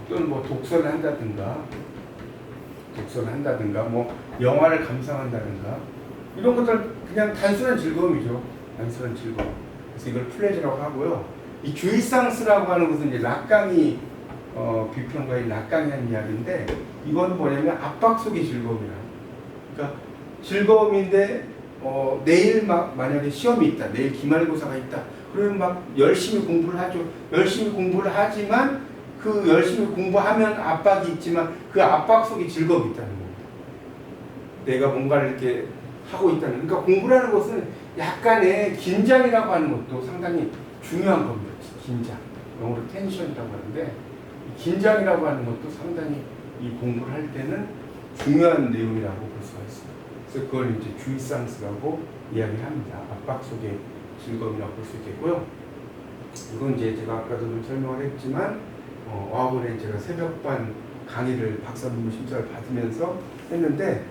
또는 뭐 독서를 한다든가, 뭐 영화를 감상한다든가, 이런 것들 그냥 단순한 즐거움이죠. 단순한 즐거움. 그래서 이걸 플레저라고 하고요. 이 주의상스라고 하는 것은 이제 락강이 비평가인 락강이 한 이야기인데 이건 뭐냐면 압박 속의 즐거움이라. 그러니까 즐거움인데 내일 만약에 시험이 있다, 내일 기말고사가 있다. 그러면 막 열심히 공부를 하죠. 열심히 공부를 하지만 그 열심히 공부하면 압박이 있지만 그 압박 속에 즐거움이 있다는 겁니다. 내가 뭔가를 이렇게 하고 있다는. 그러니까 공부라는 것은 약간의 긴장이라고 하는 것도 상당히 중요한 겁니다. 긴장. 영어로 텐션이라고 하는데 긴장이라고 하는 것도 상당히 이 공부를 할 때는 중요한 내용이라고 볼 수가 있습니다. 그래서 그걸 이제 주의상스라고 이야기합니다. 압박 속의 즐거움이라고 볼 수 있겠고요. 이건 이제 제가 아까도 좀 설명을 했지만 어학원에 제가 새벽반 강의를 박사논문 심사를 받으면서 했는데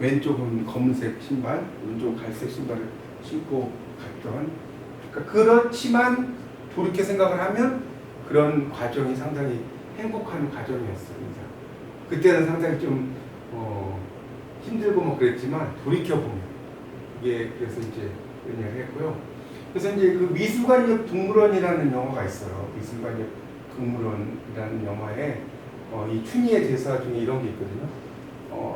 왼쪽은 검은색 신발, 오른쪽은 갈색 신발을 신고 갔던. 그러니까 그렇지만 돌이켜 생각을 하면 그런 과정이 상당히 행복한 과정이었습니다. 그때는 상당히 좀 힘들고 뭐 그랬지만 돌이켜보면 이게 그래서 이제 그런 이야기를 했고요. 그래서 이제 그 미술관역 동물원이라는 영화가 있어요. 미술관역 동물원이라는 영화에 이 춘희의 대사 중에 이런 게 있거든요.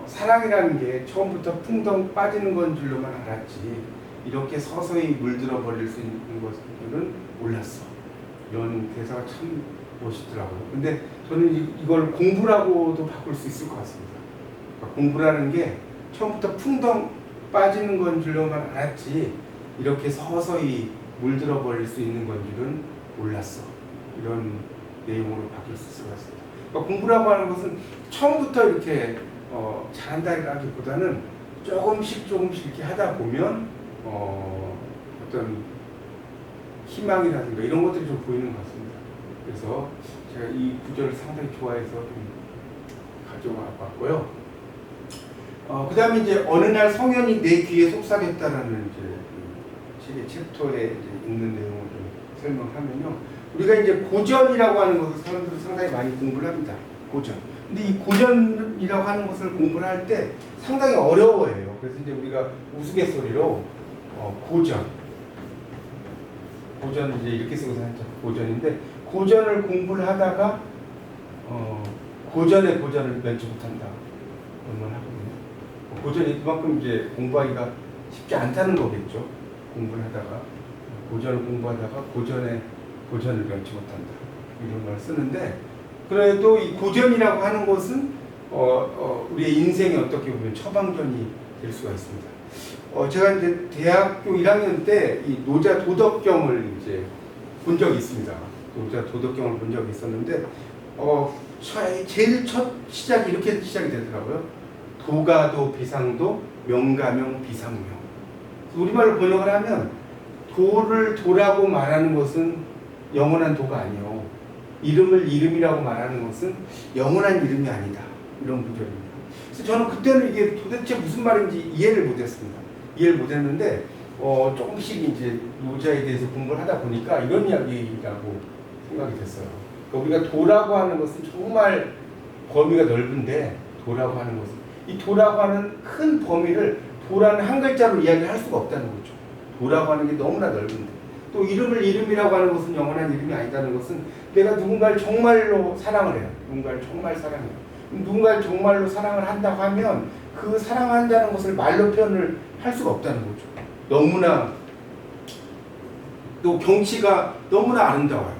사랑이라는 게 처음부터 풍덩 빠지는 건 줄로만 알았지 이렇게 서서히 물들어 버릴 수 있는 것들은 몰랐어. 이런 대사가 참 멋있더라고요. 근데 저는 이걸 공부라고도 바꿀 수 있을 것 같습니다. 그러니까 공부라는 게 처음부터 풍덩 빠지는 건 줄로만 알았지 이렇게 서서히 물들어 버릴 수 있는 건 줄은 몰랐어. 이런 내용으로 바뀔 수 있을 것 같습니다. 그러니까 공부라고 하는 것은 처음부터 이렇게 잘한다기보다는 조금씩 이렇게 하다 보면 어떤 희망이라든가 이런 것들이 좀 보이는 것 같습니다. 그래서 제가 이 구절을 상당히 좋아해서 좀 가져와 봤고요. 그 다음에 이제 어느 날 성현이 내 귀에 속삭였다라는 이제 책의 챕터에 이제 있는 내용을 좀 설명하면요. 우리가 이제 고전이라고 하는 것을 사람들이 상당히 많이 공부를 합니다. 고전. 근데 이 고전이라고 하는 것을 공부를 할 때 상당히 어려워해요. 그래서 이제 우리가 우스갯소리로 고전 이제 이렇게 쓰고 살죠. 고전인데 고전을 공부를 하다가 고전의 고전을 면치 못한다. 그런 말 하거든요. 고전이 그만큼 이제 공부하기가 쉽지 않다는 거겠죠. 공부를 하다가 고전을 공부하다가 고전의 고전을 면치 못한다. 이런 걸 쓰는데 그래도 이 고전이라고 하는 것은 우리의 인생에 어떻게 보면 처방전이 될 수가 있습니다. 제가 이제 대학교 1학년 때 이 노자 도덕경을 이제 본 적이 있습니다. 노자 도덕경을 본 적이 있었는데 제일 첫 시작이 이렇게 시작이 되더라고요. 도가도 비상도 명가명 비상명. 우리말로 번역을 하면 도를 도라고 말하는 것은 영원한 도가 아니요. 이름을 이름이라고 말하는 것은 영원한 이름이 아니다. 이런 구절입니다. 그래서 저는 그때는 이게 도대체 무슨 말인지 이해를 못했습니다. 이해를 못했는데 조금씩 이제 노자에 대해서 공부를 하다 보니까 이런 이야기라고 생각이 됐어요. 그러니까 우리가 도라고 하는 것은 정말 범위가 넓은데 도라고 하는 것은 이 도라고 하는 큰 범위를 도라는 한 글자로 이야기할 수가 없다는 거죠. 도라고 하는 게 너무나 넓은데 또 이름을 이름이라고 하는 것은 영원한 이름이 아니다는 것은 내가 누군가를 정말로 사랑을 해요. 누군가를 정말 사랑해요. 누군가를 정말로 사랑을 한다고 하면 그 사랑한다는 것을 말로 표현을 할 수가 없다는 거죠. 너무나 또 경치가 너무나 아름다워요.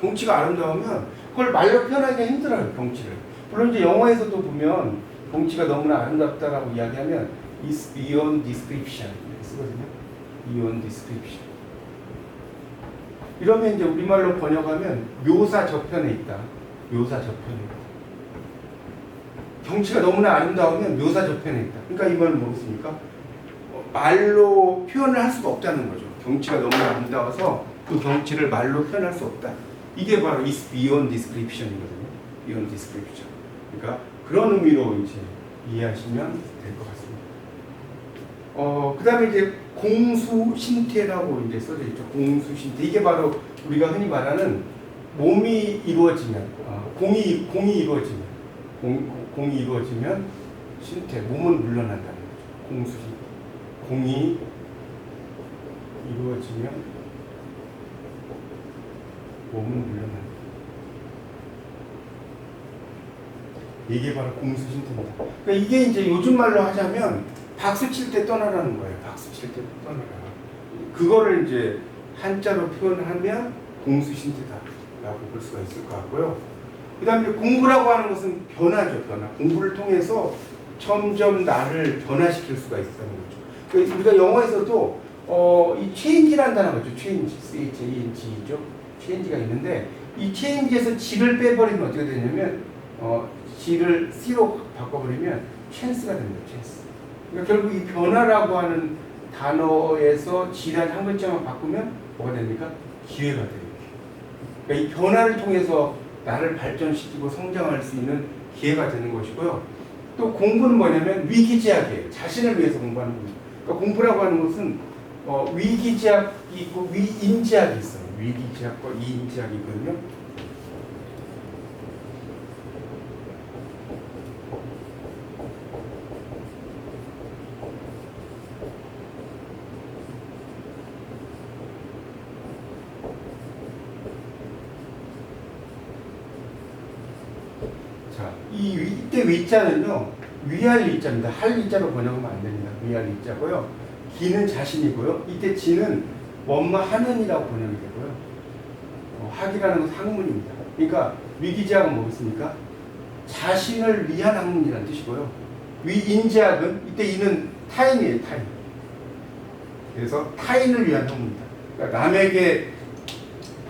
경치가 아름다우면 그걸 말로 표현하기가 힘들어요. 경치를. 물론 이제 영어에서도 보면 경치가 너무나 아름답다라고 이야기하면 is beyond description 쓰거든요. beyond description. 이러면 이제 우리말로 번역하면 묘사 저편에 있다. 묘사 저편에 있다. 경치가 너무나 아름다우면 묘사 저편에 있다. 그러니까 이 말은 뭐겠습니까? 말로 표현을 할 수가 없다는 거죠. 경치가 너무나 아름다워서 그 경치를 말로 표현할 수 없다. 이게 바로 is beyond description이거든요. beyond description. 그러니까 그런 의미로 이제 이해하시면 될 것 같습니다. 그 다음에 이제 공수신태라고 이제 써져 있죠. 공수신태. 이게 바로 우리가 흔히 말하는 몸이 이루어지면, 공이 이루어지면, 공이 이루어지면 신태, 몸은 물러난다는 거죠. 공수신태. 공이 이루어지면 몸은 물러난다. 이게 바로 공수신태입니다. 그러니까 이게 이제 요즘 말로 하자면 박수 칠 때 떠나라는 거예요. 박수 칠 때 떠나라. 그거를 이제 한자로 표현하면 공수신태다라고 볼 수가 있을 것 같고요. 그 다음에 공부라고 하는 것은 변화죠. 변화. 공부를 통해서 점점 나를 변화시킬 수가 있다는 거죠. 그러니까 우리가 영어에서도 이 change라는 단어가 있죠. change, C-H-A-N-G죠. change가 있는데 이 change에서 G를 빼버리면 어떻게 되냐면 G를 C로 바꿔버리면 chance가 됩니다. chance. 그러니까 결국 이 변화라고 하는 단어에서 G란 한 글자만 바꾸면 뭐가 됩니까? 기회가 돼요. 그러니까 이 변화를 통해서 나를 발전시키고 성장할 수 있는 기회가 되는 것이고요. 또 공부는 뭐냐면 위기제약이에요. 자신을 위해서 공부하는 겁니다. 그러니까 공부라고 하는 것은 위기제약이 있고 위인제약이 있어요. 위기제약과 이인제약이 있거든요. 자, 이때 위자는요, 위할 위자입니다. 할 위자로 번역하면 안 됩니다. 위할 위자고요. 기는 자신이고요. 이때 지는 원마하는이라고 번역이 되고요. 학이라는 것은 학문입니다. 그러니까 위기제약은 뭐겠습니까? 자신을 위한 학문이라는 뜻이고요. 위인제약은 이때 이는 타인이에요. 타인. 그래서 타인을 위한 학문입니다. 그러니까 남에게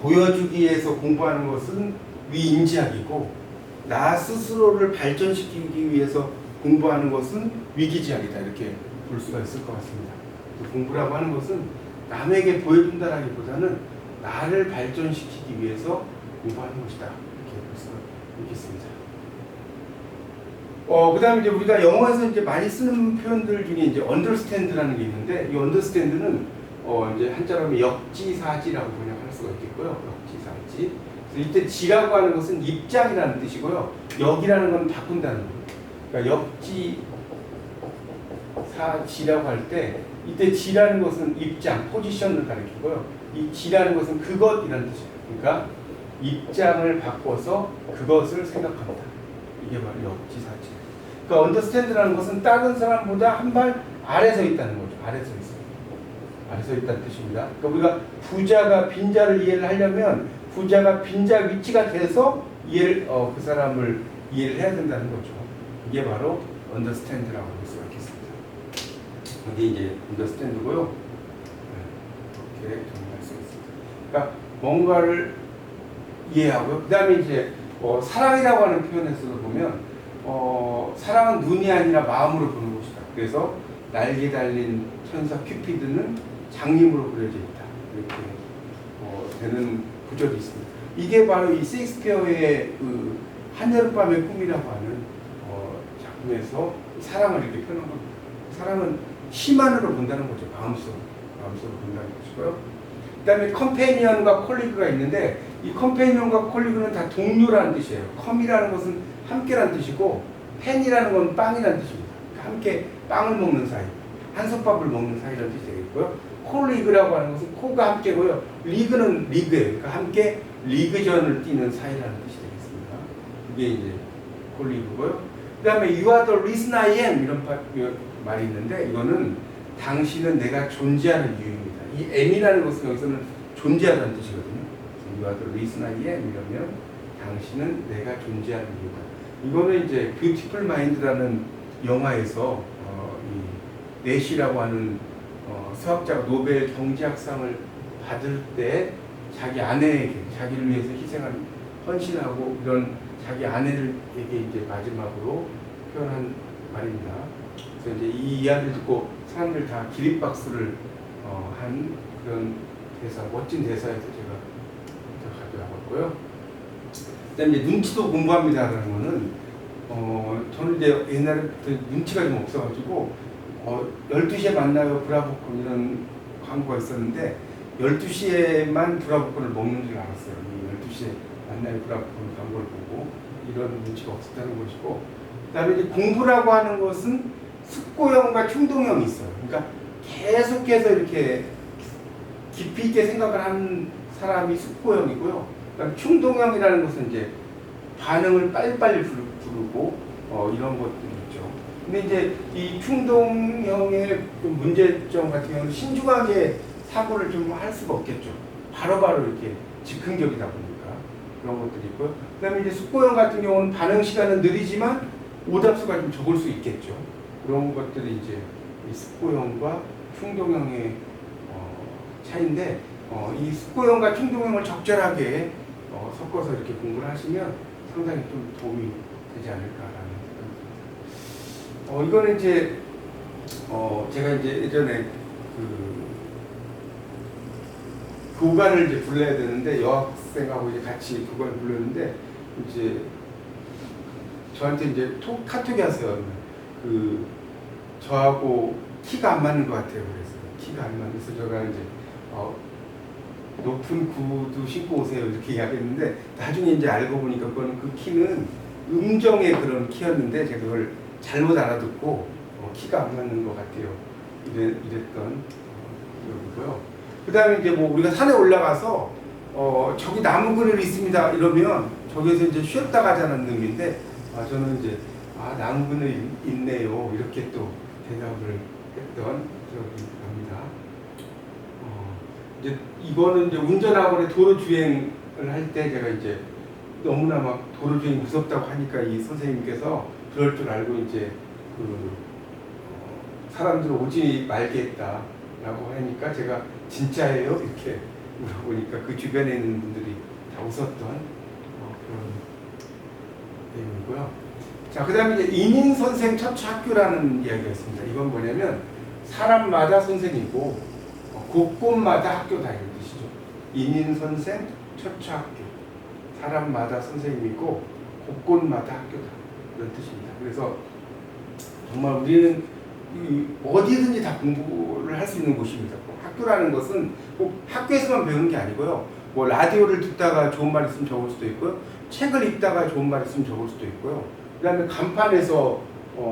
보여주기 위해서 공부하는 것은 위인제약이고 나 스스로를 발전시키기 위해서 공부하는 것은 위기제약이다. 이렇게 볼 수가 있을 것 같습니다. 공부라고 하는 것은 남에게 보여준다라기보다는 나를 발전시키기 위해서 공부하는 것이다. 이렇게 볼 수가 있겠습니다. 그 다음에 이제 우리가 영어에서 이제 많이 쓰는 표현들 중에 이제 understand라는 게 있는데, 이 understand는 이제 한자로 하면 역지사지라고 번역할 수가 있겠고요. 역지사지. 그래서 이때 지라고 하는 것은 입장이라는 뜻이고요. 역이라는 건 바꾼다는 거예요. 그러니까 역지사지라고 할 때 이때 지라는 것은 입장, 포지션을 가리키고요. 이 지라는 것은 그것이라는 뜻이에요. 그러니까 입장을 바꿔서 그것을 생각합니다. 이게 바로 역지사지. 그러니까 understand라는 것은 다른 사람보다 한 발 아래 서 있다는 거죠. 아래 서 있어요. 아래 서 있다는 뜻입니다. 그러니까 우리가 부자가 빈자를 이해를 하려면 부자가 빈자 위치가 돼서 그 사람을 이해를 해야 된다는 거죠. 이게 바로 understand라고 할 수가 있겠습니다. 이게 이제 understand고요. 이렇게 정리할 수 있습니다. 그러니까 뭔가를 이해하고요. 그 다음에 이제 사랑이라고 하는 표현에서도 보면 사랑은 눈이 아니라 마음으로 보는 것이다. 그래서 날개 달린 천사 큐피드는 장님으로 그려져 있다. 이렇게 되는 구절이 있습니다. 이게 바로 이 셰익스피어의 그 한여름밤의 꿈이라고 하는 작품에서 사랑을 이렇게 표현한 겁니다. 사랑은 힘안으로 본다는 거죠. 마음속으로 본다는 것이고요. 그 다음에 컴패니언과 콜리그가 있는데 이 컴패니언과 콜리그는 다 동료라는 뜻이에요. 컴이라는 것은 함께라는 뜻이고 팬이라는 건 빵이라는 뜻입니다. 그러니까 함께 빵을 먹는 사이, 한솥밥을 먹는 사이라는 뜻이 되겠고요. 콜리그라고 하는 것은 코가 함께고요. 리그는 리그예요. 그러니까 함께 리그전을 뛰는 사이라는 뜻이 되겠습니다. 이게 이제 콜리그고요. 그 다음에 You are the reason I am 이런 말이 있는데 이거는 당신은 내가 존재하는 이유입니다. 이 am이라는 것은 여기서는 존재하다는 뜻이거든요. You are the reason I am 이러면 당신은 내가 존재하는 이유다. 이거는 이제 뷰티풀 마인드라는 영화에서 이 내시라고 하는 수학자가 노벨 경제학상을 받을 때 자기 아내에게 자기를 위해서 희생한 헌신하고 이런 자기 아내에게 이제 마지막으로 표현한 말입니다. 그래서 이제 이 이야기를 듣고 사람들 다 기립박수를 한 그런 대사, 멋진 대사에서 제가 가져와봤고요. 그다음에 이제 눈치도 공부합니다라는 거는 저는 이제 옛날에부터 눈치가 좀 없어가지고 12시에 만나요 브라보콘 이런 광고가 있었는데 12시에만 브라보콘을 먹는 줄 알았어요. 12시에 만나요 브라보콘 광고를 보고 이런 눈치가 없었다는 것이고, 그다음에 이제 공부라고 하는 것은 숙고형과 충동형이 있어요. 그러니까 계속해서 이렇게 깊이 있게 생각을 하는 사람이 숙고형이고요. 그다음에 충동형이라는 것은 이제 반응을 빨리빨리 부르고 이런 것들이 있죠. 근데 이제 이 충동형의 문제점 같은 경우는 신중하게 사고를 좀 할 수가 없겠죠. 바로바로 이렇게 즉흥적이다 보니까 그런 것들이 있고요. 그다음에 이제 숙고형 같은 경우는 반응 시간은 느리지만 오답수가 좀 적을 수 있겠죠. 그런 것들이 이제 이 숙고형과 충동형의 차이인데 이 숙고형과 충동형을 적절하게 섞어서 이렇게 공부를 하시면 상당히 좀 도움이 되지 않을까라는 생각입니다. 이거는 이제 제가 이제 예전에 교관을 이제 불러야 되는데 여학생하고 이제 같이 교관을 불렀는데 이제 저한테 이제 카톡이 왔어요. 저하고 키가 안 맞는 것 같아요. 그래서 키가 안 맞아서 제가 이제 높은 구두 신고 오세요 이렇게 이야기했는데 나중에 이제 알고 보니까 그 키는 음정의 그런 키였는데 제가 그걸 잘못 알아듣고 키가 안 맞는 것 같아요. 이랬던 기억이고요. 그 다음에 이제 뭐 우리가 산에 올라가서 저기 나무 그늘이 있습니다 이러면 저기에서 이제 쉬었다 가자는 의미인데 저는 이제 나무 그늘이 있네요 이렇게 또 대답을 했던 기억이 납니다. 이제 이거는 이제 운전학원에 도로 주행을 할 때 제가 이제 너무나 막 도로 주행 무섭다고 하니까 이 선생님께서 그럴 줄 알고 이제 사람들 오지 말게 했다라고 하니까 제가 진짜예요? 이렇게 물어보니까 그 주변에 있는 분들이 다 웃었던 그런 내용이고요. 자, 그 다음에 이제 인인선생 처처학교라는 이야기가 있습니다. 이건 뭐냐면 사람마다 선생이고 곳곳마다 학교다 이런 뜻이죠. 인인선생 처처학교. 사람마다 선생님이고 곳곳마다 학교다 이런 뜻입니다. 그래서 정말 우리는 어디든지 다 공부를 할 수 있는 곳입니다. 학교라는 것은 꼭 학교에서만 배우는 게 아니고요. 뭐 라디오를 듣다가 좋은 말 있으면 적을 수도 있고요. 책을 읽다가 좋은 말 있으면 적을 수도 있고요. 그 다음에 간판에서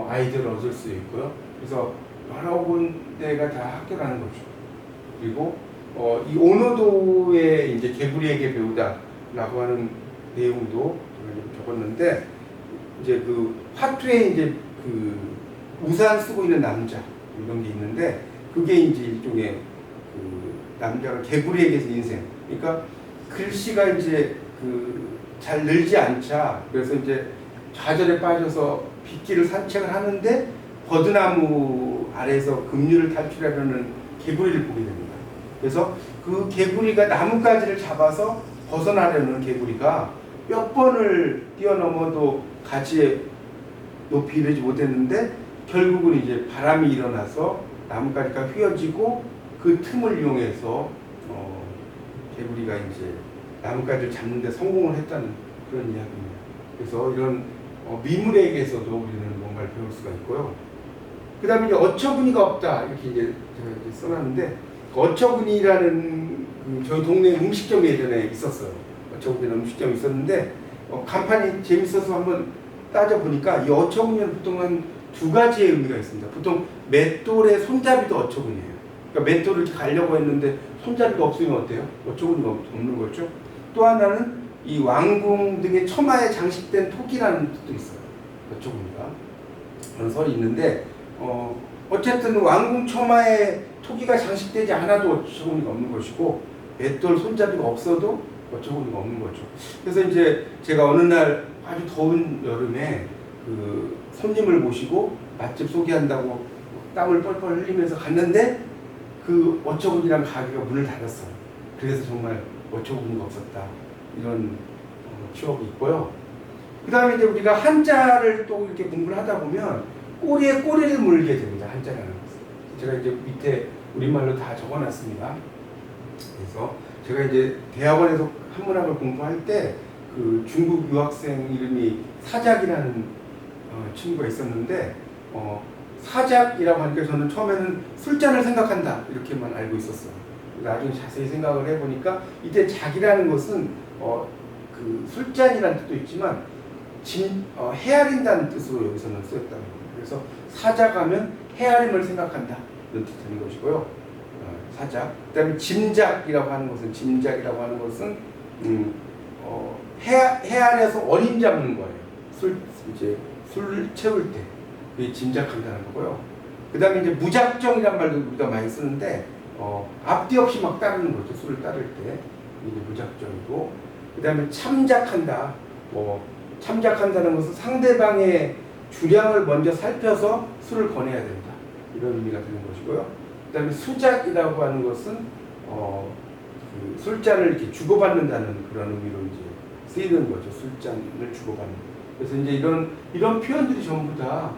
아이디어를 얻을 수 있고요. 그래서 여러 군데가 다 학교라는 거죠. 그리고 이 오노도의 이제 개구리에게 배우다 라고 하는 내용도 적었는데, 이제 그 화투에 이제 그 우산 쓰고 있는 남자 이런 게 있는데, 그게 이제 일종의 그 남자가 개구리에게서 인생. 그러니까 글씨가 이제 그 잘 늘지 않자, 그래서 이제 좌절에 빠져서 빗길을 산책을 하는데 버드나무 아래에서 급류를 탈출하려는 개구리를 보게 됩니다. 그래서 그 개구리가 나뭇가지를 잡아서 벗어나려는 개구리가 몇 번을 뛰어넘어도 가지에 높이 이르지 못했는데, 결국은 이제 바람이 일어나서 나뭇가지가 휘어지고 그 틈을 이용해서 개구리가 이제 나뭇가지를 잡는 데 성공을 했다는 그런 이야기입니다. 그래서 이런 미물에게서도 우리는 뭔가를 배울 수가 있고요. 그 다음에 이제 어처구니가 없다, 이렇게 이제 제가 이제 써놨는데, 어처구니라는 저희 동네에 음식점이 예전에 있었어요. 어처구니라는 음식점이 있었는데, 간판이 재밌어서 한번 따져보니까 이 어처구니는 보통 한 두 가지의 의미가 있습니다. 보통 맷돌의 손잡이도 어처구니예요. 그러니까 맷돌을 이렇게 가려고 했는데 손잡이가 없으면 어때요? 어처구니가 없는 거죠. 또 하나는 이 왕궁 등의 처마에 장식된 토기라는 뜻도 있어요. 어처구니가. 그런 설이 있는데, 어쨌든 왕궁 처마에 토기가 장식되지 않아도 어처구니가 없는 것이고, 맷돌 손잡이가 없어도 어처구니가 없는 거죠. 그래서 이제 제가 어느 날 아주 더운 여름에 그 손님을 모시고 맛집 소개한다고 땀을 뻘뻘 흘리면서 갔는데, 그 어처구니란 가게가 문을 닫았어요. 그래서 정말 어처구니가 없었다, 이런 추억이 있고요. 그 다음에 이제 우리가 한자를 또 이렇게 공부를 하다 보면 꼬리에 꼬리를 물게 됩니다. 한자라는 것은. 제가 이제 밑에 우리말로 다 적어놨습니다. 그래서 제가 이제 대학원에서 한문학을 공부할 때 그 중국 유학생 이름이 사작이라는 친구가 있었는데, 사작이라고 하니까 저는 처음에는 술잔을 생각한다 이렇게만 알고 있었어요. 나중에 자세히 생각을 해보니까 이때 작이라는 것은 그 술잔이라는 뜻도 있지만 헤아린다는 뜻으로 여기서는 쓰였다는 거예요. 그래서 사작하면 헤아림을 생각한다 이런 뜻이 되는 것이고요. 사작. 그다음에 짐작이라고 하는 것은 헤아려서 어림 잡는 거예요. 술 채울 때 그게 짐작한다는 거고요. 그다음에 이제 무작정이란 말도 우리가 많이 쓰는데, 앞뒤 없이 막 따르는 거죠. 술을 따를 때 이게 무작정이고, 그다음에 참작한다. 참작한다는 것은 상대방의 주량을 먼저 살펴서 술을 권해야 된다, 이런 의미가 되는 것이고요. 그다음에 수작이라고 하는 것은 그 술잔을 이렇게 주고받는다는 그런 의미로 이제 쓰이는 거죠. 술잔을 주고받는. 그래서 이제 이런 표현들이 전부 다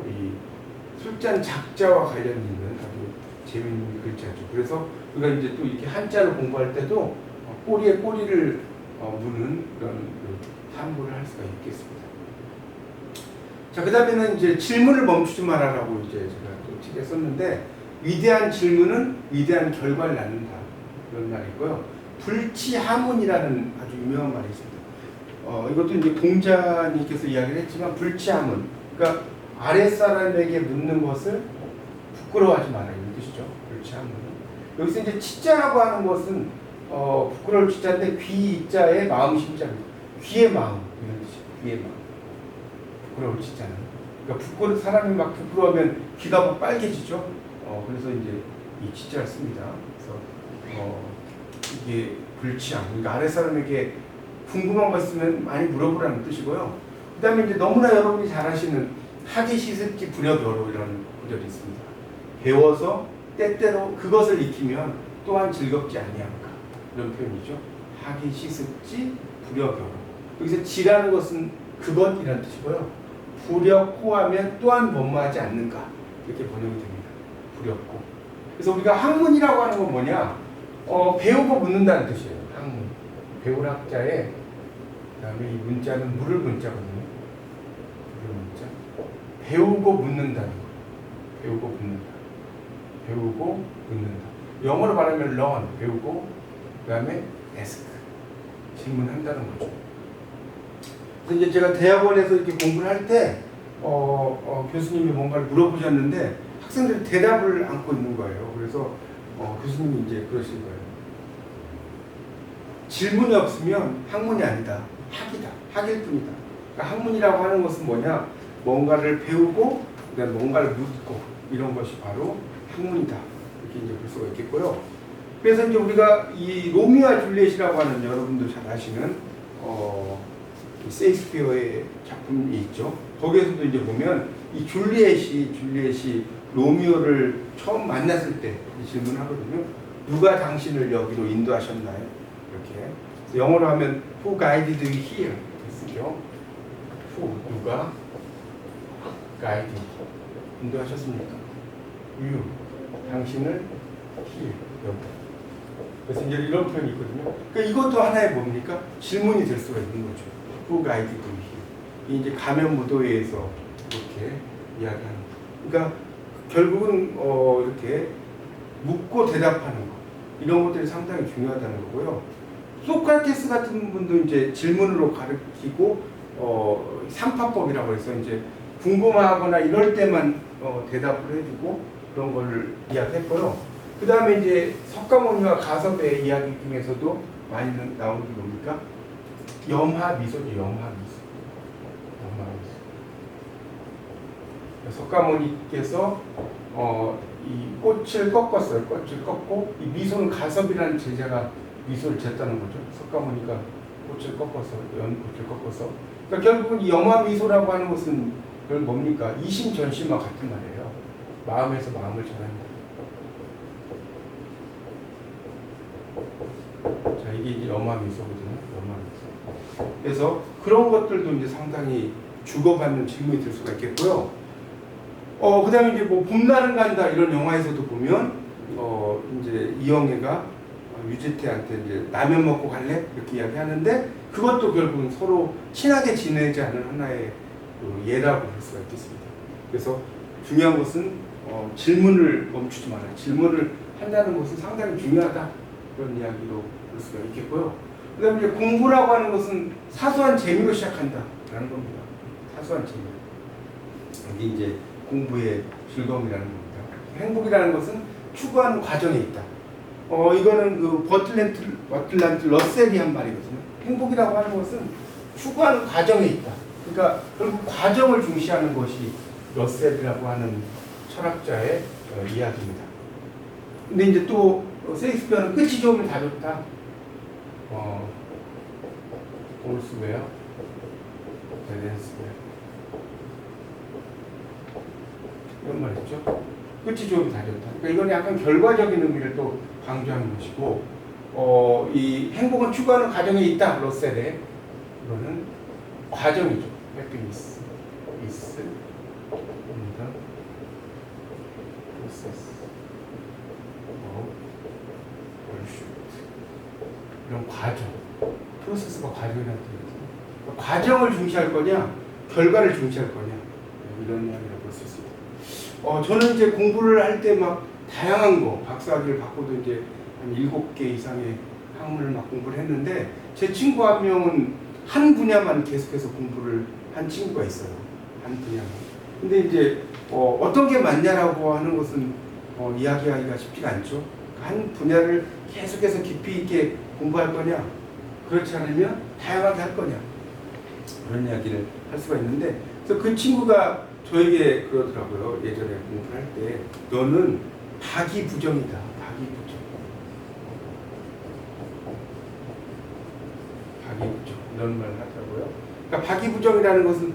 이 술잔 작자와 관련이 있는 아주 재미있는 글자죠. 그래서 우리가 이제 또 이렇게 한자를 공부할 때도 꼬리에 꼬리를 무는 그런 탐구를 할 수가 있겠습니다. 자, 그 다음에는 이제 질문을 멈추지 말아라고 이제 제가 또 책에 썼는데, 위대한 질문은 위대한 결과를 낳는다, 이런 말이고요. 불치하문이라는 아주 유명한 말이 있습니다. 이것도 이제 공자님께서 이야기를 했지만, 불치하문, 그러니까 아랫사람에게 묻는 것을 부끄러워하지 마라, 이런 뜻이죠. 불치하문은. 여기서 이제 치자라고 하는 것은 부끄러울 치자인데, 귀자에 마음 심자입니다. 귀의 마음, 이런 뜻이에요. 귀의 마음. 부끄러울 치자는. 그러니까 사람이 막 부끄러우면 귀가 막 빨개지죠. 그래서 이제 이 치자를 씁니다. 그래서 이게 불치함. 그러니까 아랫사람에게 궁금한 거 있으면 많이 물어보라는 뜻이고요. 그 다음에 이제 너무나 여러분이 잘 아시는 하기 시습지 불여벼로, 이런 구절이 있습니다. 배워서 때때로 그것을 익히면 또한 즐겁지 아니함까, 이런 표현이죠. 하기 시습지 불여벼로. 여기서 지라는 것은 그것이라는 뜻이고요. 불여코하면 또한 뭐뭐하지 않는가, 이렇게 번역이 됩니다. 불여코. 그래서 우리가 학문이라고 하는 건 뭐냐? 배우고 묻는다는 뜻이에요. 학문. 배울 학자에, 그 다음에 이 문자는 물을 문자거든요. 물을 문자. 배우고 묻는다는 거예요. 배우고 묻는다. 배우고 묻는다. 영어로 말하면 learn, 배우고, 그 다음에 ask, 질문한다는 거죠. 그래서 이제 제가 대학원에서 이렇게 공부를 할 때, 교수님이 뭔가를 물어보셨는데, 학생들이 대답을 안고 있는 거예요. 그래서 교수님이 이제 그러신 거예요. 질문이 없으면 학문이 아니다. 학이다. 학일 뿐이다. 그러니까 학문이라고 하는 것은 뭐냐? 뭔가를 배우고 그다음에 뭔가를 묻고 이런 것이 바로 학문이다. 이렇게 이제 볼 수가 있겠고요. 그래서 이제 우리가 이 로미오와 줄리엣이라고 하는 여러분도 잘 아시는 셰익스피어의 작품이 있죠. 거기에서도 이제 보면 이 줄리엣이 로미오를 처음 만났을 때 질문하거든요. 누가 당신을 여기로 인도하셨나요? 이렇게 영어로 하면 Who guided you here? 쓰죠. Who 누가 guided 인도하셨습니까? You 당신을 here 여기. 그래서 이제 이런 표현이 있거든요. 그러니까 이것도 하나의 뭡니까? 질문이 될 수가 있는 거죠. Who guided you here? 이 이제 가면 무도회에서 이렇게 이야기하는 거. 그러니까 결국은 이렇게 묻고 대답하는 거 이런 것들이 상당히 중요하다는 거고요. 소크라테스 같은 분도 이제 질문으로 가르치고 삼파법이라고 해서 이제 궁금하거나 이럴 때만 대답을 해주고 그런 걸 이야기했고요. 그 다음에 이제 석가모니와 가섭의 이야기 중에서도 많이 나오는 게 뭡니까? 염화미소죠. 염화미소. 석가모니께서 이 꽃을 꺾었어요. 꽃을 꺾고 이 미소는 가섭이라는 제자가 미소를 쟀다는 거죠. 석가모니가 꽃을 꺾어서 연꽃을 꺾어서. 그러니까 결국은 이 염화미소라고 하는 것은 그걸 뭡니까? 이심전심과 같은 말이에요. 마음에서 마음을 전합니다. 자, 이게 이제 염화미소거든요. 염화미소. 그래서 그런 것들도 이제 상당히 주고받는 질문이 될 수가 있겠고요. 그 다음에 이제 뭐 봄날은 간다 이런 영화에서도 보면 이제 이영애가 유재태한테 이제 라면 먹고 갈래? 이렇게 이야기하는데 그것도 결국은 서로 친하게 지내지 않은 하나의 예라고 볼 수가 있겠습니다. 그래서 중요한 것은 질문을 멈추지 말아요. 질문을 한다는 것은 상당히 중요하다. 그런 이야기로 볼 수가 있겠고요. 그 다음에 이제 공부라고 하는 것은 사소한 재미로 시작한다라는 겁니다. 사소한 재미. 이게 이제 공부의 즐거움이라는 겁니다. 행복이라는 것은 추구하는 과정에 있다. 이거는 그 버틀란트 러셀이 한 말이거든요. 행복이라고 하는 것은 추구하는 과정에 있다. 그러니까 결국 과정을 중시하는 것이 러셀이라고 하는 철학자의 이야기입니다. 근데 이제 또 셰익스피어는 끝이 좋으면 다 좋다. 올스웨어, 데덴스웨어 이런 말 했죠. 끝이 좋으면 다 좋다. 그러니까 이건 약간 결과적인 의미를 또 강조하는 것이고, 이 행복은 추구하는 과정에 있다. 러셀의 이거는 과정이죠. happiness is in the process of pursuit. 이런 과정, 프로세스가 과정이라는 뜻이거든요. 과정을 중시할 거냐, 결과를 중시할 거냐 이런 이야기를 볼 수 있습니다. 저는 이제 공부를 할 때 막 다양한 거, 박사학위를 받고도 이제 한 7개 이상의 학문을 막 공부를 했는데 제 친구 한 명은 한 분야만 계속해서 공부를 한 친구가 있어요. 한 분야만. 근데 이제 어떤 게 맞냐라고 하는 것은 이야기하기가 쉽지가 않죠. 한 분야를 계속해서 깊이 있게 공부할 거냐, 그렇지 않으면 다양하게 할 거냐, 그런 이야기를 할 수가 있는데, 그래서 그 친구가 저에게 그러더라고요. 예전에 공부를 할 때 너는 박이부정이다. 박이부정. 박이부정. 이런 말을 하더라고요. 그러니까 박이부정이라는 것은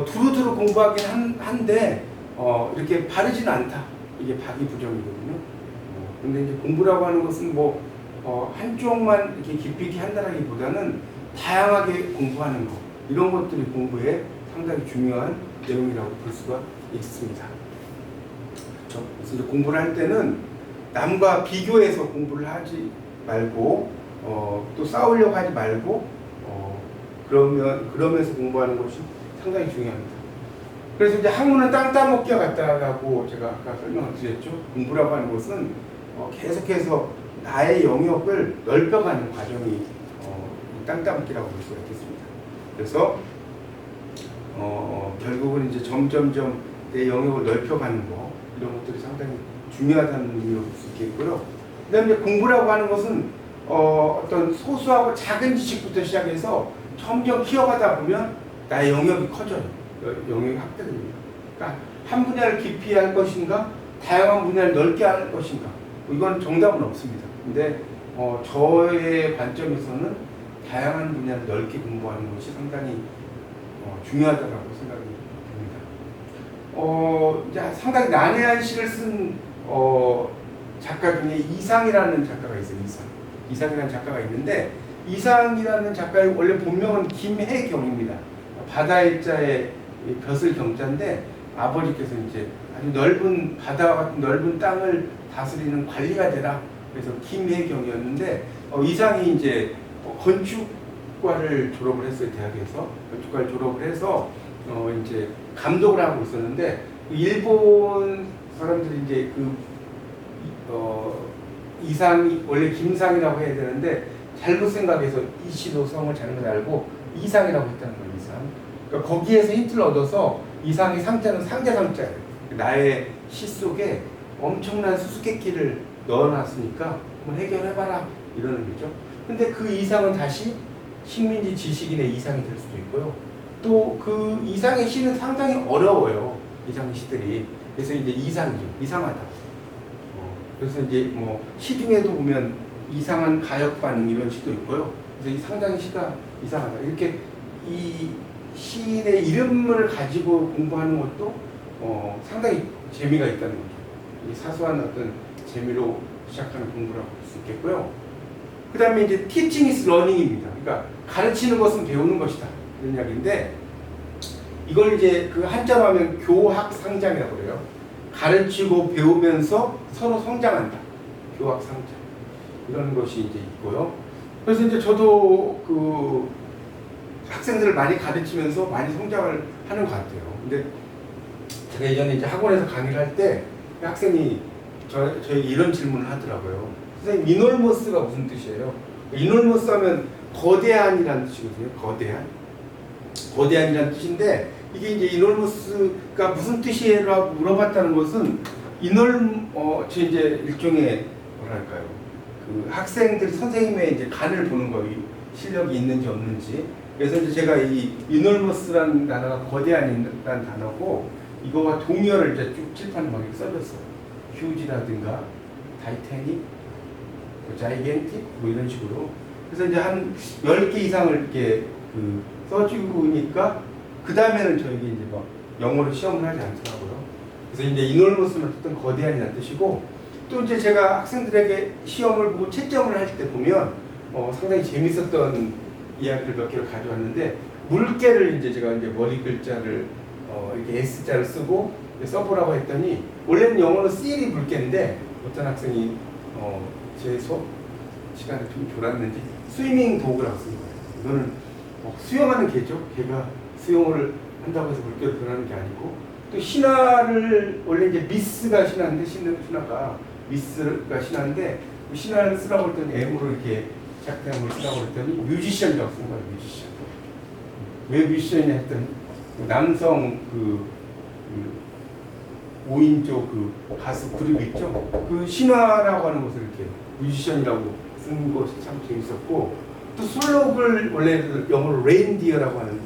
두루두루 공부하긴 한데 이렇게 바르지는 않다. 이게 박이부정이거든요. 근데 이제 공부라고 하는 것은 뭐 한쪽만 이렇게 깊이 있게 한다라기보다는 다양하게 공부하는 것, 이런 것들이 공부에 상당히 중요한 내용이라고 볼 수가 있습니다. 그렇죠? 그래서 이제 공부를 할 때는 남과 비교해서 공부를 하지 말고 또 싸우려고 하지 말고 그러면서 공부하는 것이 상당히 중요합니다. 그래서 이제 학문은 땅 따먹기와 같다라고 제가 아까 설명을 드렸죠. 공부라고 하는 것은 계속해서 나의 영역을 넓혀가는 과정이 땅 따먹기라고 볼 수가 있겠습니다. 그래서 결국은 이제 점점점 내 영역을 넓혀가는 거, 이런 것들이 상당히 중요하다는 의미로 볼 수 있겠고요. 그 다음에 공부라고 하는 것은 어떤 소수하고 작은 지식부터 시작해서 점점 키워가다 보면 나의 영역이 커져요. 영역이 확대됩니다. 그러니까 한 분야를 깊이 할 것인가, 다양한 분야를 넓게 할 것인가, 이건 정답은 없습니다. 근데 저의 관점에서는 다양한 분야를 넓게 공부하는 것이 상당히 중요하다고 생각이 듭니다. 이제 상당히 난해한 시를 쓴 작가 중에 이상이라는 작가가 있어요. 이상이라는 작가가 있는데, 이상이라는 작가의 원래 본명은 김혜경입니다. 바다의 자의 벼슬 경자인데, 아버지께서 이제 아주 넓은 바다와 같은 넓은 땅을 다스리는 관리가 되라, 그래서 김혜경이었는데, 이상이 이제 건축과를 졸업을 했어요. 대학에서 건축과를 졸업을 해서 이제 감독을 하고 있었는데, 일본 사람들이 이제 이상이 원래 김상이라고 해야 되는데 잘못 생각해서 이시도 성을 잘못 알고 이상이라고 했다는 거예요. 이상. 그러니까 거기에서 힌트를 얻어서 이상의 상자는 상자예요. 나의 시 속에 엄청난 수수께끼를 넣어놨으니까 한번 해결해봐라, 이러는 거죠. 근데 그 이상은 다시 식민지 지식인의 이상이 될 수도 있고요. 또 그 이상의 시는 상당히 어려워요. 이상의 시들이. 그래서 이제 이상이죠. 이상하다. 그래서 이제 뭐 시중에도 보면 이상한 가역 반응 이런 시도 있고요. 그래서 이 상당히 시가 이상하다. 이렇게 이 시인의 이름을 가지고 공부하는 것도 상당히 재미가 있다는 거죠. 이 사소한 어떤 재미로 시작하는 공부라고 볼 수 있겠고요. 그 다음에 이제 teaching is learning입니다. 그러니까 가르치는 것은 배우는 것이다, 이런 이야기인데, 이걸 이제 그 한자로 하면 교학상장이라고 그래요. 가르치고 배우면서 서로 성장한다. 교학상장. 이런 것이 이제 있고요. 그래서 이제 저도 그 학생들을 많이 가르치면서 많이 성장을 하는 것 같아요. 근데 제가 예전에 이제 학원에서 강의를 할 때 학생이 저에게 이런 질문을 하더라고요. 선생님, 이놀모스가 무슨 뜻이에요? 이놀모스 하면 거대한이라는 뜻이거든요. 거대한이라는 뜻인데, 이게 이제 이놀모스가 무슨 뜻이에요라고 물어봤다는 것은 제 이제 일종의 뭐랄까요, 그 학생들이 선생님의 이제 간을 보는 거예요. 실력이 있는지 없는지. 그래서 이제 제가 이 이놀모스라는 단어가 거대한이라는 단어고, 이거와 동의어를 이제 쭉 칠판에 막 이렇게 써줬어요. 휴지라든가 타이타닉, 자이겐틱 뭐 이런 식으로. 그래서 이제 한 10개 이상을 이렇게 써주니까 그 다음에는 저에게 이제 막 영어로 시험을 하지 않더라고요. 그래서 이제 이놀모스는 어떤 거대한이라는 뜻이고, 또 이제 제가 학생들에게 시험을 보고 채점을 할 때 보면 상당히 재밌었던 이야기를 몇 개를 가져왔는데, 물개를 이제 제가 이제 머리 글자를 이렇게 S자를 쓰고 써보라고 했더니, 원래는 영어로 C이 물개인데 어떤 학생이 제 수업 시간에 좀 졸았는지 스위밍 도구라고 쓴 거예요. 이거는 수영하는 개죠. 개가 수영을 한다고 해서 물개로 변하는 게 아니고, 또 신화를 원래 이제 미스가 신화인데, 신화가 미스가 신화인데, 신화를 쓰라고 했더니 M으로 이렇게 시작된 걸 쓰라고 했더니 뮤지션이라고 쓴 거예요. 뮤지션. 왜 뮤지션이냐 했더니 남성 5인조 그 가수 그룹 있죠. 그 신화라고 하는 것을 이렇게 뮤지션이라고 쓴 것이 참 재밌었고, 또 술록을 원래 영어로 레인디어라고 하는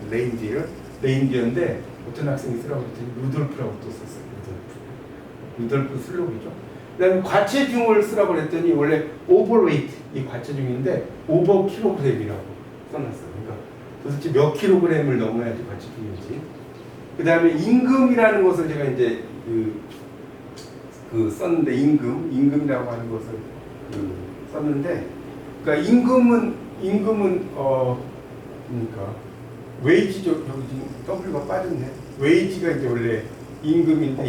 레인디어인데 어떤 학생이 쓰라고 했더니 루돌프라고 또 썼어요. 루돌프 술록이죠. 그다음에 과체중을 쓰라고 했더니 원래 오버웨이트, 이 과체중인데 오버 킬로그램이라고 써놨어요. 그러니까 도대체 몇 킬로그램을 넘어야지 과체중인지. 그다음에 임금이라는 것을 제가 이제 썼는데, 임금이라고 하는 것을 썼는데, 그러니까 임금은 그러니까 웨이지죠. 여기 지금 W가 빠졌네. 웨이지가 이제 원래 임금인데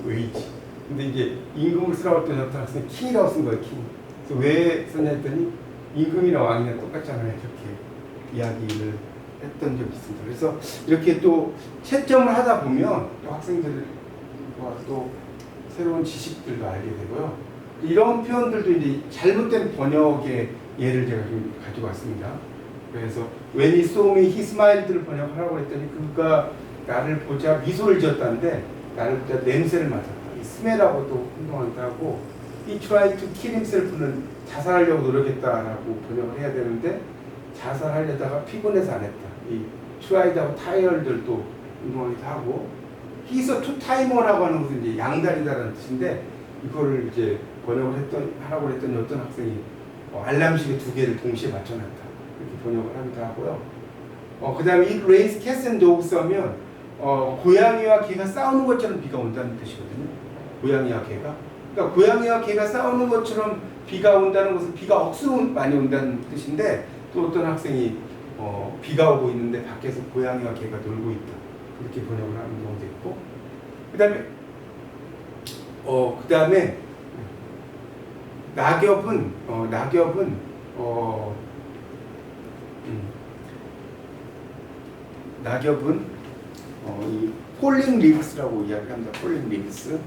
웨이지. 근데 이제 임금을 쓰라고 했더니 어떤 학생이 킹이라고 쓴 거예요. 킹. 그래서 왜 썼냐 했더니 임금이나 왕이나 똑같잖아요. 이렇게 이야기를 했던 적이 있습니다. 그래서 이렇게 또 채점을 하다 보면 또 학생들과 또 새로운 지식들도 알게 되고요. 이런 표현들도 이제 잘못된 번역의 예를 제가 좀 가지고 왔습니다. 그래서 when he saw me, he smiled를 번역하라고 했더니, 그가 나를 보자 미소를 지었다는데, 나를 보자 냄새를 맡았다. 이 스멜하고도 혼동한다고 he tried to kill himself는 자살하려고 노력했다라고 번역을 해야 되는데 자살하려다가 피곤해서 안 했다. 이 tried하고 tired들도 운동하기도 하고 he's a two-timer라고 하는 것은 이제 양다리다라는 뜻인데 이거를 이제 번역을 하라고 했더니 어떤 학생이 알람시계 2개를 동시에 맞춰놨다. 이렇게 번역을 하기도 하고요. 그 다음에 it rains cats and dogs 하면 고양이와 개가 싸우는 것처럼 비가 온다는 뜻이거든요. 고양이와 개가. 그러니까 고양이와 개가 싸우는 것처럼 비가 온다는 것은 비가 억수로 많이 온다는 뜻인데 또 어떤 학생이 비가 오고 있는데 밖에서 고양이와 개가 놀고 있다. 이렇게 번역을 하는 경우도 있고. 그 다음에 낙엽은 이 폴링 리브스라고 이야기를 합니다. 폴링 리브스.